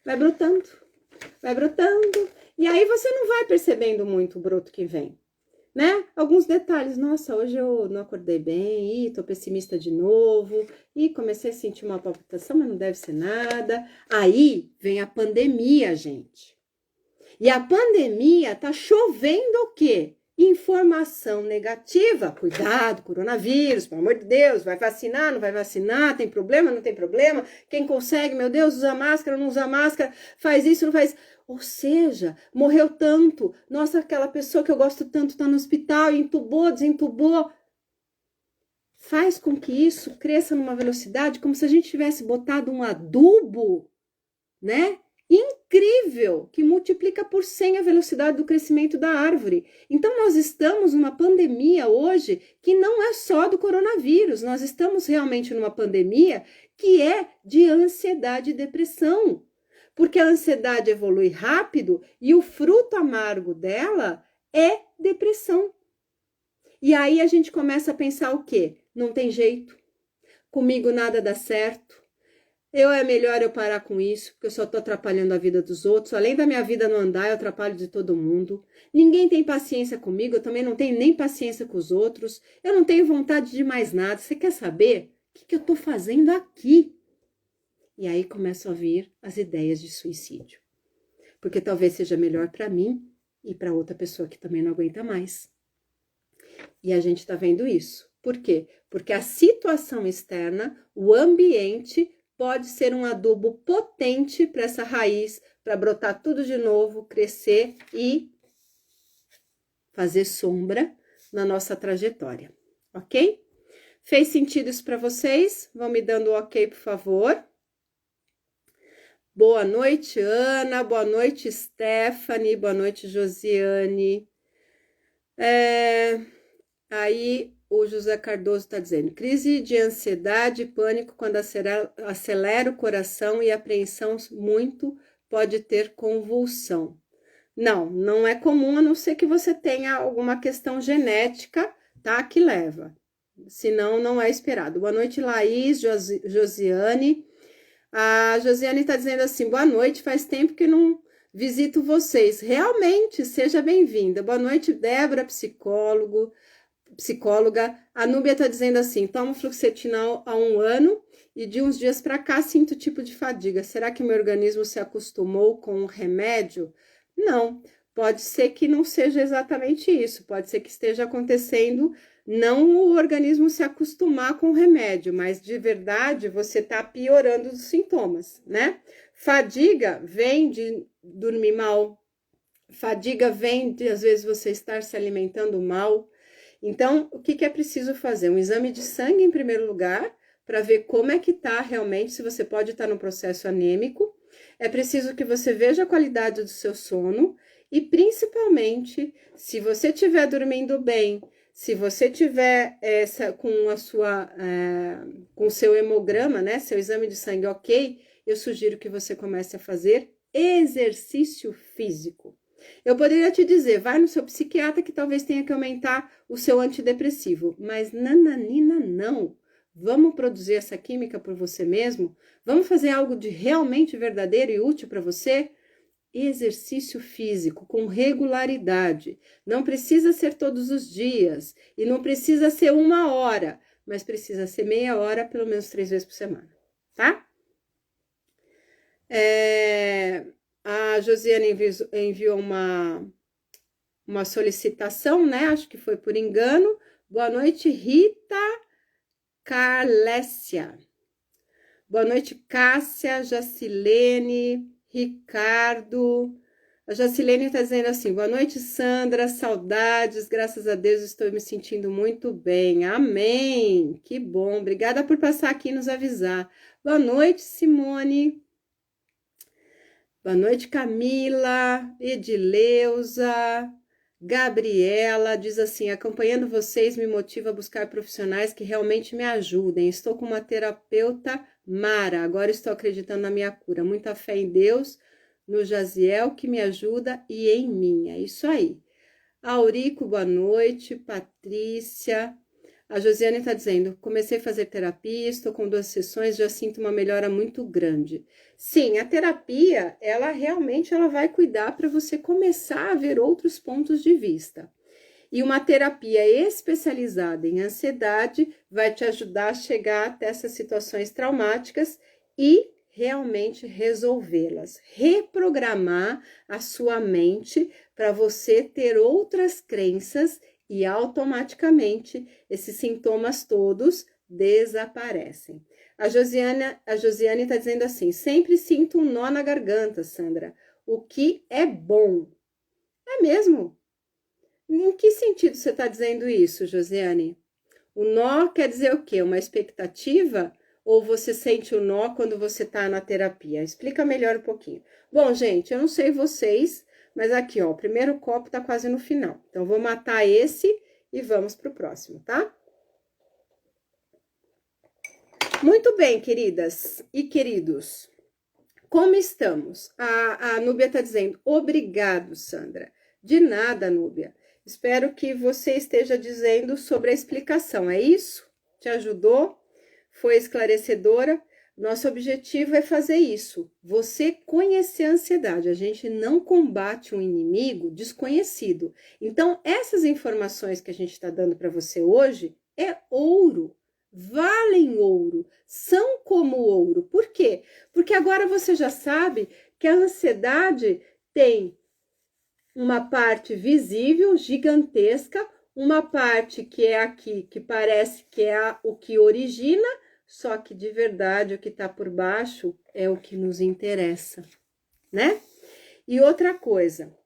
Vai brotando, vai brotando. E aí você não vai percebendo muito o broto que vem, né? Alguns detalhes. Nossa, hoje eu não acordei bem, tô pessimista de novo, comecei a sentir uma palpitação, mas não deve ser nada. Aí vem a pandemia, gente. E a pandemia tá chovendo o quê? Informação negativa. Cuidado, coronavírus, pelo amor de Deus, vai vacinar, não vai vacinar, tem problema, não tem problema. Quem consegue, meu Deus, usa máscara, não usa máscara, faz isso, não faz. Ou seja, morreu tanto. Nossa, aquela pessoa que eu gosto tanto tá no hospital, entubou, desentubou. Faz com que isso cresça numa velocidade como se a gente tivesse botado um adubo, né? Incrível, que multiplica por 100 a velocidade do crescimento da árvore. Então, nós estamos numa pandemia hoje que não é só do coronavírus, nós estamos realmente numa pandemia que é de ansiedade e depressão. Porque a ansiedade evolui rápido e o fruto amargo dela é depressão. E aí a gente começa a pensar o quê? Não tem jeito, comigo nada dá certo. É melhor eu parar com isso, porque eu só tô atrapalhando a vida dos outros. Além da minha vida não andar, eu atrapalho de todo mundo. Ninguém tem paciência comigo, eu também não tenho nem paciência com os outros. Eu não tenho vontade de mais nada. Você quer saber o que eu tô fazendo aqui? E aí começam a vir as ideias de suicídio. Porque talvez seja melhor para mim e para outra pessoa que também não aguenta mais. E a gente tá vendo isso. Por quê? Porque a situação externa, o ambiente, pode ser um adubo potente para essa raiz, para brotar tudo de novo, crescer e fazer sombra na nossa trajetória, ok? Fez sentido isso para vocês? Vão me dando ok, por favor. Boa noite, Ana. Boa noite, Stephanie. Boa noite, Josiane. Aí o José Cardoso está dizendo, crise de ansiedade e pânico quando acelera o coração e apreensão muito pode ter convulsão. Não é comum, a não ser que você tenha alguma questão genética, tá, que leva. Senão, não é esperado. Boa noite, Laís, Josiane. A Josiane está dizendo assim, boa noite, faz tempo que não visito vocês. Realmente, seja bem-vinda. Boa noite, Débora, psicóloga. A Núbia está dizendo assim, tomo fluoxetina há 1 ano e de uns dias para cá sinto tipo de fadiga. Será que meu organismo se acostumou com o remédio? Não, pode ser que não seja exatamente isso. Pode ser que esteja acontecendo não o organismo se acostumar com o remédio, mas de verdade você está piorando os sintomas, né? Fadiga vem de dormir mal, fadiga vem de às vezes você estar se alimentando mal. Então, o que é preciso fazer? Um exame de sangue em primeiro lugar, para ver como é que está realmente, se você pode estar no processo anêmico. É preciso que você veja a qualidade do seu sono e, principalmente, se você estiver dormindo bem, se você tiver com o seu hemograma, né, seu exame de sangue ok, eu sugiro que você comece a fazer exercício físico. Eu poderia te dizer, vai no seu psiquiatra que talvez tenha que aumentar o seu antidepressivo, mas nananina não. Vamos produzir essa química por você mesmo? Vamos fazer algo de realmente verdadeiro e útil para você? Exercício físico com regularidade. Não precisa ser todos os dias e não precisa ser 1 hora, mas precisa ser meia hora, pelo menos 3 vezes por semana, tá? A Josiane enviou uma solicitação, né? Acho que foi por engano. Boa noite, Rita Carlécia. Boa noite, Cássia, Jacilene, Ricardo. A Jacilene está dizendo assim, boa noite, Sandra, saudades, graças a Deus estou me sentindo muito bem. Amém, que bom. Obrigada por passar aqui e nos avisar. Boa noite, Simone. Boa noite, Camila, Edileuza, Gabriela, diz assim, acompanhando vocês me motiva a buscar profissionais que realmente me ajudem. Estou com uma terapeuta Mara, agora estou acreditando na minha cura. Muita fé em Deus, no Jaziel que me ajuda e em mim. É isso aí. Aurico, boa noite. Patrícia. A Josiane está dizendo, comecei a fazer terapia, estou com 2 sessões, já sinto uma melhora muito grande. Sim, a terapia, ela realmente vai cuidar para você começar a ver outros pontos de vista. E uma terapia especializada em ansiedade vai te ajudar a chegar até essas situações traumáticas e realmente resolvê-las, reprogramar a sua mente para você ter outras crenças e automaticamente esses sintomas todos desaparecem. A Josiane está dizendo assim, sempre sinto um nó na garganta, Sandra, o que é bom. É mesmo? Em que sentido você está dizendo isso, Josiane? O nó quer dizer o quê? Uma expectativa? Ou você sente o nó quando você está na terapia? Explica melhor um pouquinho. Bom, gente, eu não sei vocês, mas aqui, ó, o primeiro copo tá quase no final. Então, vou matar esse e vamos pro próximo, tá? Muito bem, queridas e queridos. Como estamos? A Núbia tá dizendo, obrigado, Sandra. De nada, Núbia. Espero que você esteja dizendo sobre a explicação, é isso? Te ajudou? Foi esclarecedora? Nosso objetivo é fazer isso, você conhecer a ansiedade. A gente não combate um inimigo desconhecido. Então, essas informações que a gente está dando para você hoje é ouro, valem ouro, são como ouro. Por quê? Porque agora você já sabe que a ansiedade tem uma parte visível, gigantesca, uma parte que é aqui, que parece que é o que origina, só que de verdade o que está por baixo é o que nos interessa, né? E outra coisa,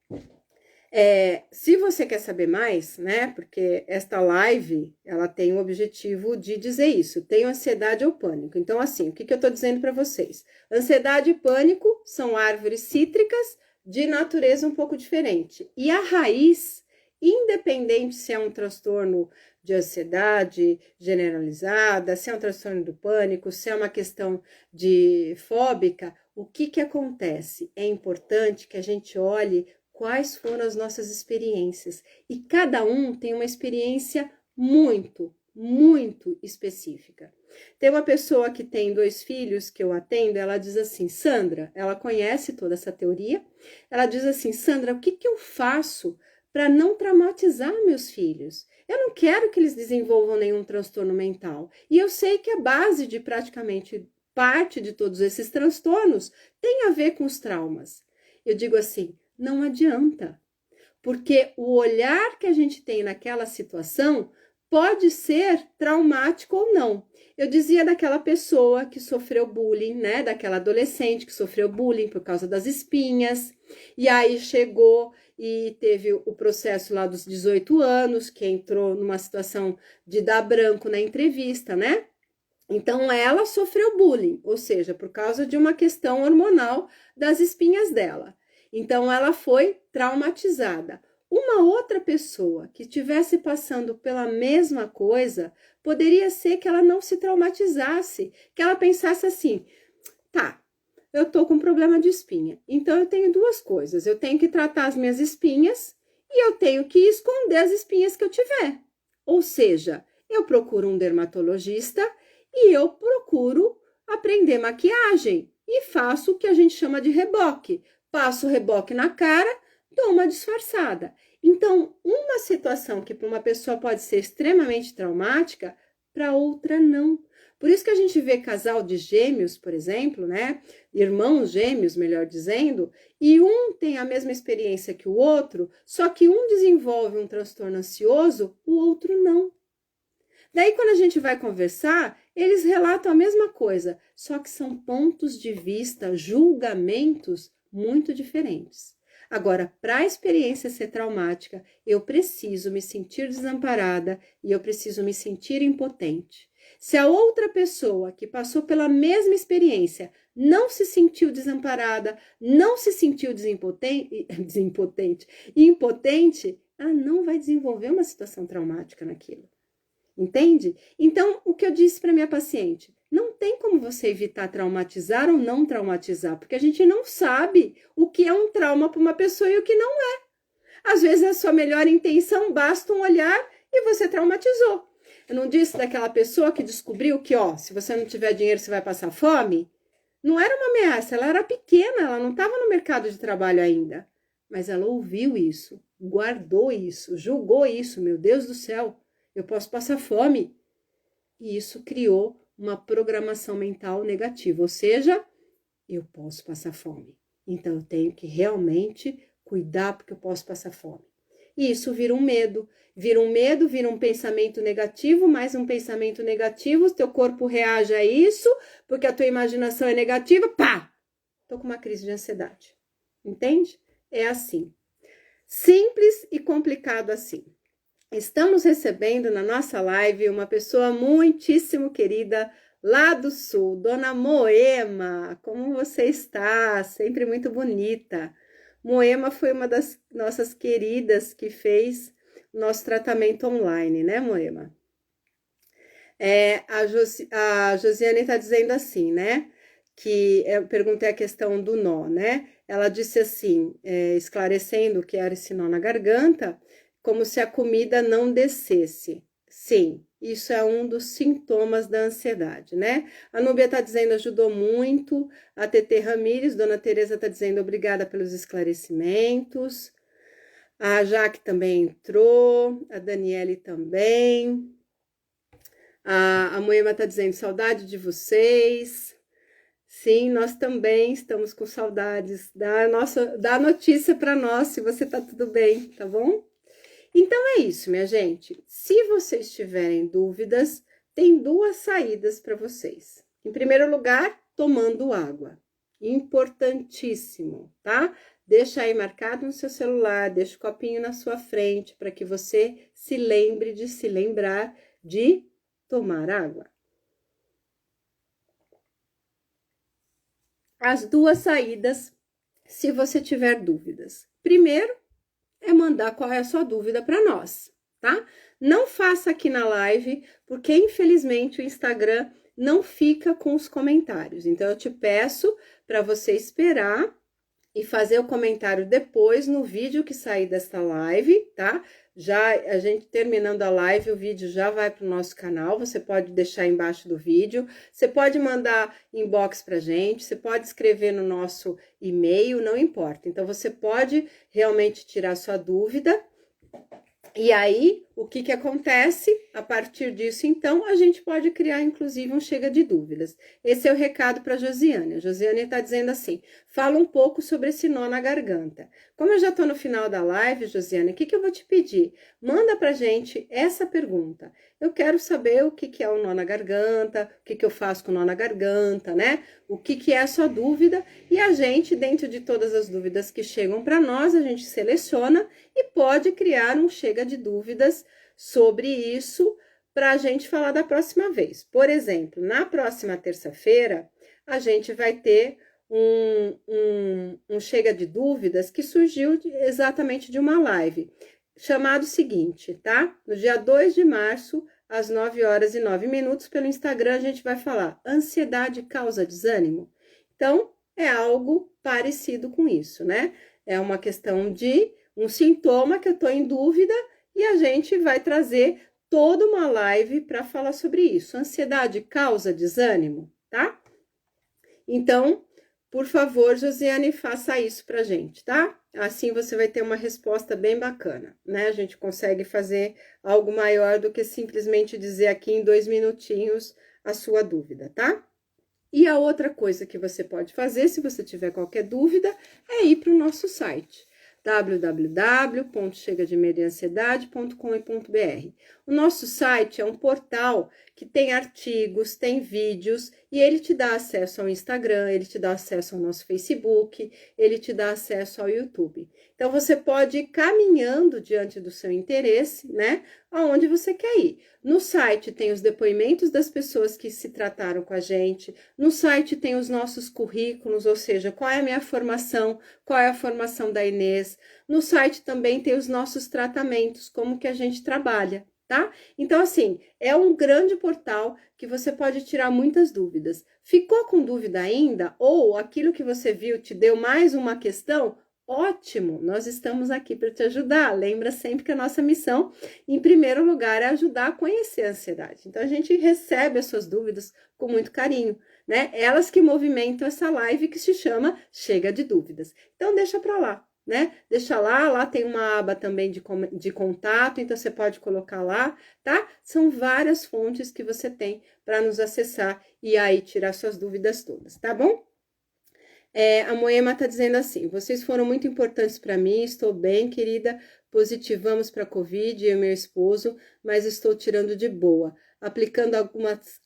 se você quer saber mais, né? Porque esta live, ela tem o objetivo de dizer isso, tenho ansiedade ou pânico. Então, assim, o que eu tô dizendo para vocês? Ansiedade e pânico são árvores cítricas de natureza um pouco diferente. E a raiz, independente se é um transtorno de ansiedade generalizada, se é um transtorno do pânico, se é uma questão de fóbica, o que acontece? É importante que a gente olhe quais foram as nossas experiências. E cada um tem uma experiência muito, muito específica. Tem uma pessoa que tem 2 filhos que eu atendo, ela diz assim, Sandra, ela conhece toda essa teoria, ela diz assim, Sandra, o que eu faço para não traumatizar meus filhos? Eu não quero que eles desenvolvam nenhum transtorno mental. E eu sei que a base de praticamente parte de todos esses transtornos tem a ver com os traumas. Eu digo assim, não adianta, porque o olhar que a gente tem naquela situação pode ser traumático ou não. Eu dizia daquela pessoa que sofreu bullying, né? Daquela adolescente que sofreu bullying por causa das espinhas, e aí chegou e teve o processo lá dos 18 anos, que entrou numa situação de dar branco na entrevista, né? Então, ela sofreu bullying, ou seja, por causa de uma questão hormonal das espinhas dela. Então, ela foi traumatizada. Uma outra pessoa que estivesse passando pela mesma coisa, poderia ser que ela não se traumatizasse, que ela pensasse assim, tá, eu tô com problema de espinha, então eu tenho 2 coisas, eu tenho que tratar as minhas espinhas e eu tenho que esconder as espinhas que eu tiver. Ou seja, eu procuro um dermatologista e eu procuro aprender maquiagem e faço o que a gente chama de reboque. Passo o reboque na cara, dou uma disfarçada. Então, uma situação que para uma pessoa pode ser extremamente traumática, para outra não. Por isso que a gente vê casal de gêmeos, por exemplo, né? Irmãos gêmeos, melhor dizendo, e um tem a mesma experiência que o outro, só que um desenvolve um transtorno ansioso, o outro não. Daí, quando a gente vai conversar, eles relatam a mesma coisa, só que são pontos de vista, julgamentos muito diferentes. Agora, para a experiência ser traumática, eu preciso me sentir desamparada e eu preciso me sentir impotente. Se a outra pessoa que passou pela mesma experiência não se sentiu desamparada, não se sentiu impotente, ela não vai desenvolver uma situação traumática naquilo. Entende? Então, o que eu disse para minha paciente, não tem como você evitar traumatizar ou não traumatizar, porque a gente não sabe o que é um trauma para uma pessoa e o que não é. Às vezes a sua melhor intenção basta um olhar e você traumatizou. Eu não disse daquela pessoa que descobriu que, ó, se você não tiver dinheiro você vai passar fome? Não era uma ameaça, ela era pequena, ela não estava no mercado de trabalho ainda. Mas ela ouviu isso, guardou isso, julgou isso, meu Deus do céu, eu posso passar fome. E isso criou uma programação mental negativa, ou seja, eu posso passar fome. Então eu tenho que realmente cuidar porque eu posso passar fome. E isso vira um medo, vira um pensamento negativo, mais um pensamento negativo, teu corpo reage a isso, porque a tua imaginação é negativa, pá! Tô com uma crise de ansiedade. Entende? É assim. Simples e complicado assim. Estamos recebendo na nossa live uma pessoa muitíssimo querida lá do Sul, Dona Moema. Como você está? Sempre muito bonita. Moema foi uma das nossas queridas que fez nosso tratamento online, né, Moema? A Josiane está dizendo assim, né? Que eu perguntei a questão do nó, né? Ela disse assim, esclarecendo o que era esse nó na garganta, como se a comida não descesse. Sim, isso é um dos sintomas da ansiedade, né? A Núbia está dizendo ajudou muito. A TT Ramires, Dona Tereza está dizendo obrigada pelos esclarecimentos. A Jaque também entrou, a Daniele também. A Moema está dizendo saudade de vocês. Sim, nós também estamos com saudades. Dá notícia para nós se você está tudo bem, tá bom? Então é isso, minha gente. Se vocês tiverem dúvidas, tem duas saídas para vocês. Em primeiro lugar, tomando água. Importantíssimo, tá? Deixa aí marcado no seu celular, deixa o copinho na sua frente para que você se lembre de se lembrar de tomar água. As duas saídas, se você tiver dúvidas. Primeiro, é mandar qual é a sua dúvida para nós, tá? Não faça aqui na live, porque infelizmente o Instagram não fica com os comentários. Então eu te peço para você esperar e fazer o comentário depois no vídeo que sair desta live, tá? Já a gente terminando a live, o vídeo já vai para o nosso canal. Você pode deixar embaixo do vídeo, você pode mandar inbox para gente, você pode escrever no nosso e-mail, não importa. Então você pode realmente tirar sua dúvida. E aí, o que acontece? A partir disso, então, a gente pode criar, inclusive, um Chega de Dúvidas. Esse é o recado para a Josiane. A Josiane está dizendo assim, fala um pouco sobre esse nó na garganta. Como eu já estou no final da live, Josiane, o que eu vou te pedir? Manda para a gente essa pergunta. Eu quero saber o que é o nó na garganta, o que eu faço com o nó na garganta, né? O que é a sua dúvida. E a gente, dentro de todas as dúvidas que chegam para nós, a gente seleciona e pode criar um Chega de Dúvidas sobre isso para a gente falar da próxima vez. Por exemplo, na próxima terça-feira, a gente vai ter um Chega de Dúvidas que surgiu exatamente de uma live, chamado seguinte, tá? No dia 2 de março, às 9h09, pelo Instagram, a gente vai falar: ansiedade causa desânimo? Então, é algo parecido com isso, né? É uma questão de um sintoma que eu tô em dúvida e a gente vai trazer toda uma live para falar sobre isso. Ansiedade causa desânimo, tá? Então, por favor, Josiane, faça isso pra gente, tá? Assim você vai ter uma resposta bem bacana, né? A gente consegue fazer algo maior do que simplesmente dizer aqui em 2 minutinhos a sua dúvida, tá? E a outra coisa que você pode fazer, se você tiver qualquer dúvida, é ir para o nosso site www.chegademedoeansiedade.com.br. O nosso site é um portal que tem artigos, tem vídeos, e ele te dá acesso ao Instagram, ele te dá acesso ao nosso Facebook, ele te dá acesso ao YouTube. Então, você pode ir caminhando diante do seu interesse, né? Aonde você quer ir. No site tem os depoimentos das pessoas que se trataram com a gente. No site tem os nossos currículos, ou seja, qual é a minha formação, qual é a formação da Inês. No site também tem os nossos tratamentos, como que a gente trabalha, tá? Então, assim, é um grande portal que você pode tirar muitas dúvidas. Ficou com dúvida ainda? Ou aquilo que você viu te deu mais uma questão? Ótimo, nós estamos aqui para te ajudar. Lembra sempre que a nossa missão, em primeiro lugar, é ajudar a conhecer a ansiedade. Então, a gente recebe as suas dúvidas com muito carinho, né? Elas que movimentam essa live que se chama Chega de Dúvidas. Então, deixa para lá, né? Deixa lá tem uma aba também de contato, então você pode colocar lá, tá? São várias fontes que você tem para nos acessar e aí tirar suas dúvidas todas, tá bom? A Moema tá dizendo assim, vocês foram muito importantes para mim, estou bem, querida, positivamos para a Covid, eu e meu esposo, mas estou tirando de boa, aplicando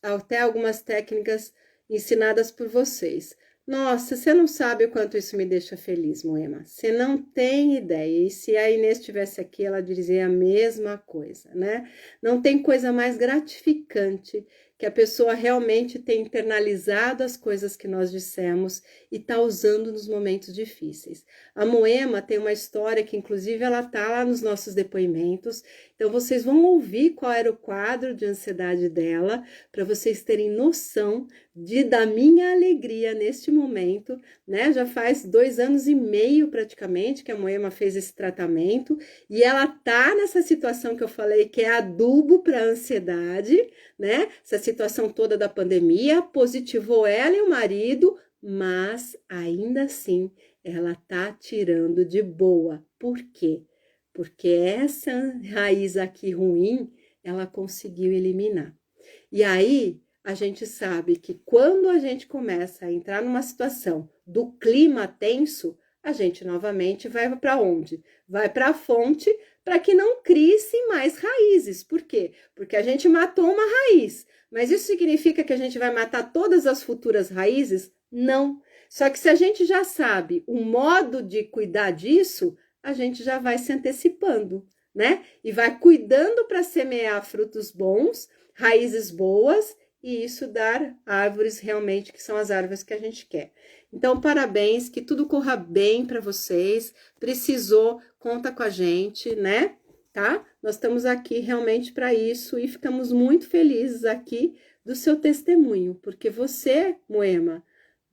até algumas técnicas ensinadas por vocês. Nossa, você não sabe o quanto isso me deixa feliz, Moema. Você não tem ideia. E se a Inês estivesse aqui, ela diria a mesma coisa, né? Não tem coisa mais gratificante que a pessoa realmente tem internalizado as coisas que nós dissemos e está usando nos momentos difíceis. A Moema tem uma história que, inclusive, ela está lá nos nossos depoimentos. Então, vocês vão ouvir qual era o quadro de ansiedade dela, para vocês terem noção da minha alegria neste momento, né? Já faz 2 anos e meio praticamente que a Moema fez esse tratamento e ela tá nessa situação que eu falei que é adubo para ansiedade, né? Essa situação toda da pandemia positivou ela e o marido, mas ainda assim ela tá tirando de boa. Por quê? Porque essa raiz aqui ruim ela conseguiu eliminar. E aí a gente sabe que quando a gente começa a entrar numa situação do clima tenso, a gente novamente vai para onde? Vai para a fonte para que não crie-se mais raízes. Por quê? Porque a gente matou uma raiz. Mas isso significa que a gente vai matar todas as futuras raízes? Não. Só que se a gente já sabe o modo de cuidar disso, a gente já vai se antecipando, né? E vai cuidando para semear frutos bons, raízes boas, e isso dar árvores realmente que são as árvores que a gente quer. Então, parabéns, que tudo corra bem para vocês. Precisou, conta com a gente, né? Tá? Nós estamos aqui realmente para isso e ficamos muito felizes aqui do seu testemunho, porque você, Moema,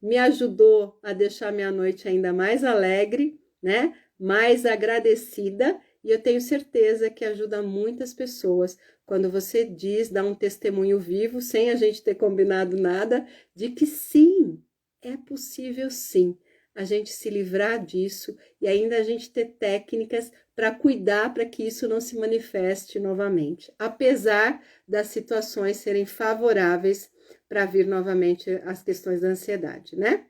me ajudou a deixar minha noite ainda mais alegre, né? Mais agradecida, e eu tenho certeza que ajuda muitas pessoas quando você dá um testemunho vivo, sem a gente ter combinado nada, de que sim, é possível sim a gente se livrar disso e ainda a gente ter técnicas para cuidar para que isso não se manifeste novamente, apesar das situações serem favoráveis para vir novamente as questões da ansiedade, né?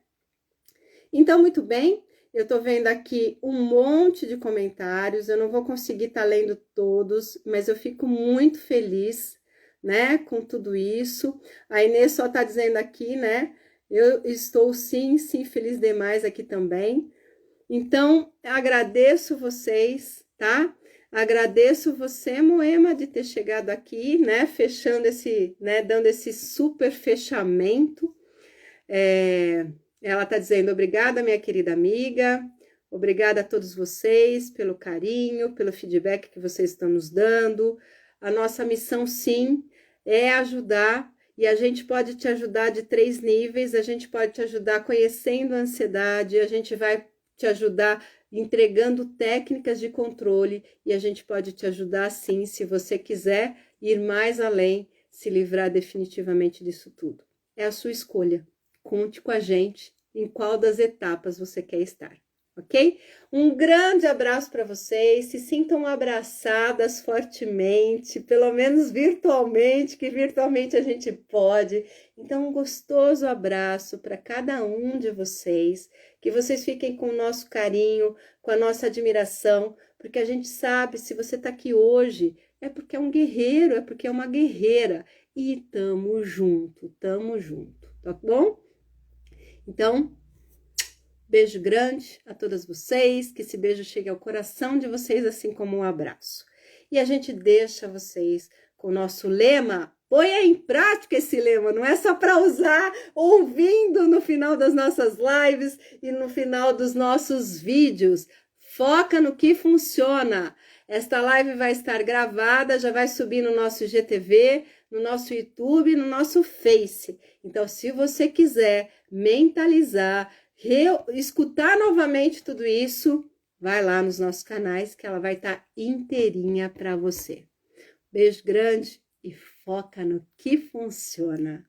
Então, muito bem, eu tô vendo aqui um monte de comentários, eu não vou conseguir estar lendo todos, mas eu fico muito feliz, né, com tudo isso. A Inês só tá dizendo aqui, né, eu estou sim, feliz demais aqui também. Então, agradeço vocês, tá? Agradeço você, Moema, de ter chegado aqui, né, fechando esse, né, dando esse super fechamento. Ela está dizendo, obrigada, minha querida amiga, obrigada a todos vocês pelo carinho, pelo feedback que vocês estão nos dando. A nossa missão, sim, é ajudar, e a gente pode te ajudar de 3 níveis, a gente pode te ajudar conhecendo a ansiedade, a gente vai te ajudar entregando técnicas de controle, e a gente pode te ajudar, sim, se você quiser ir mais além, se livrar definitivamente disso tudo. É a sua escolha. Conte com a gente em qual das etapas você quer estar, ok? Um grande abraço para vocês, se sintam abraçadas fortemente, pelo menos virtualmente, que virtualmente a gente pode. Então, um gostoso abraço para cada um de vocês, que vocês fiquem com o nosso carinho, com a nossa admiração, porque a gente sabe, se você está aqui hoje, é porque é um guerreiro, é porque é uma guerreira, e tamo junto, tá bom? Então, beijo grande a todas vocês, que esse beijo chegue ao coração de vocês, assim como um abraço. E a gente deixa vocês com o nosso lema, ponha em prática esse lema, não é só para usar ouvindo no final das nossas lives e no final dos nossos vídeos. Foca no que funciona. Esta live vai estar gravada, já vai subir no nosso IGTV, no nosso YouTube, no nosso Face. Então, se você quiser mentalizar, escutar novamente tudo isso, vai lá nos nossos canais que ela vai estar inteirinha para você. Beijo grande e foca no que funciona.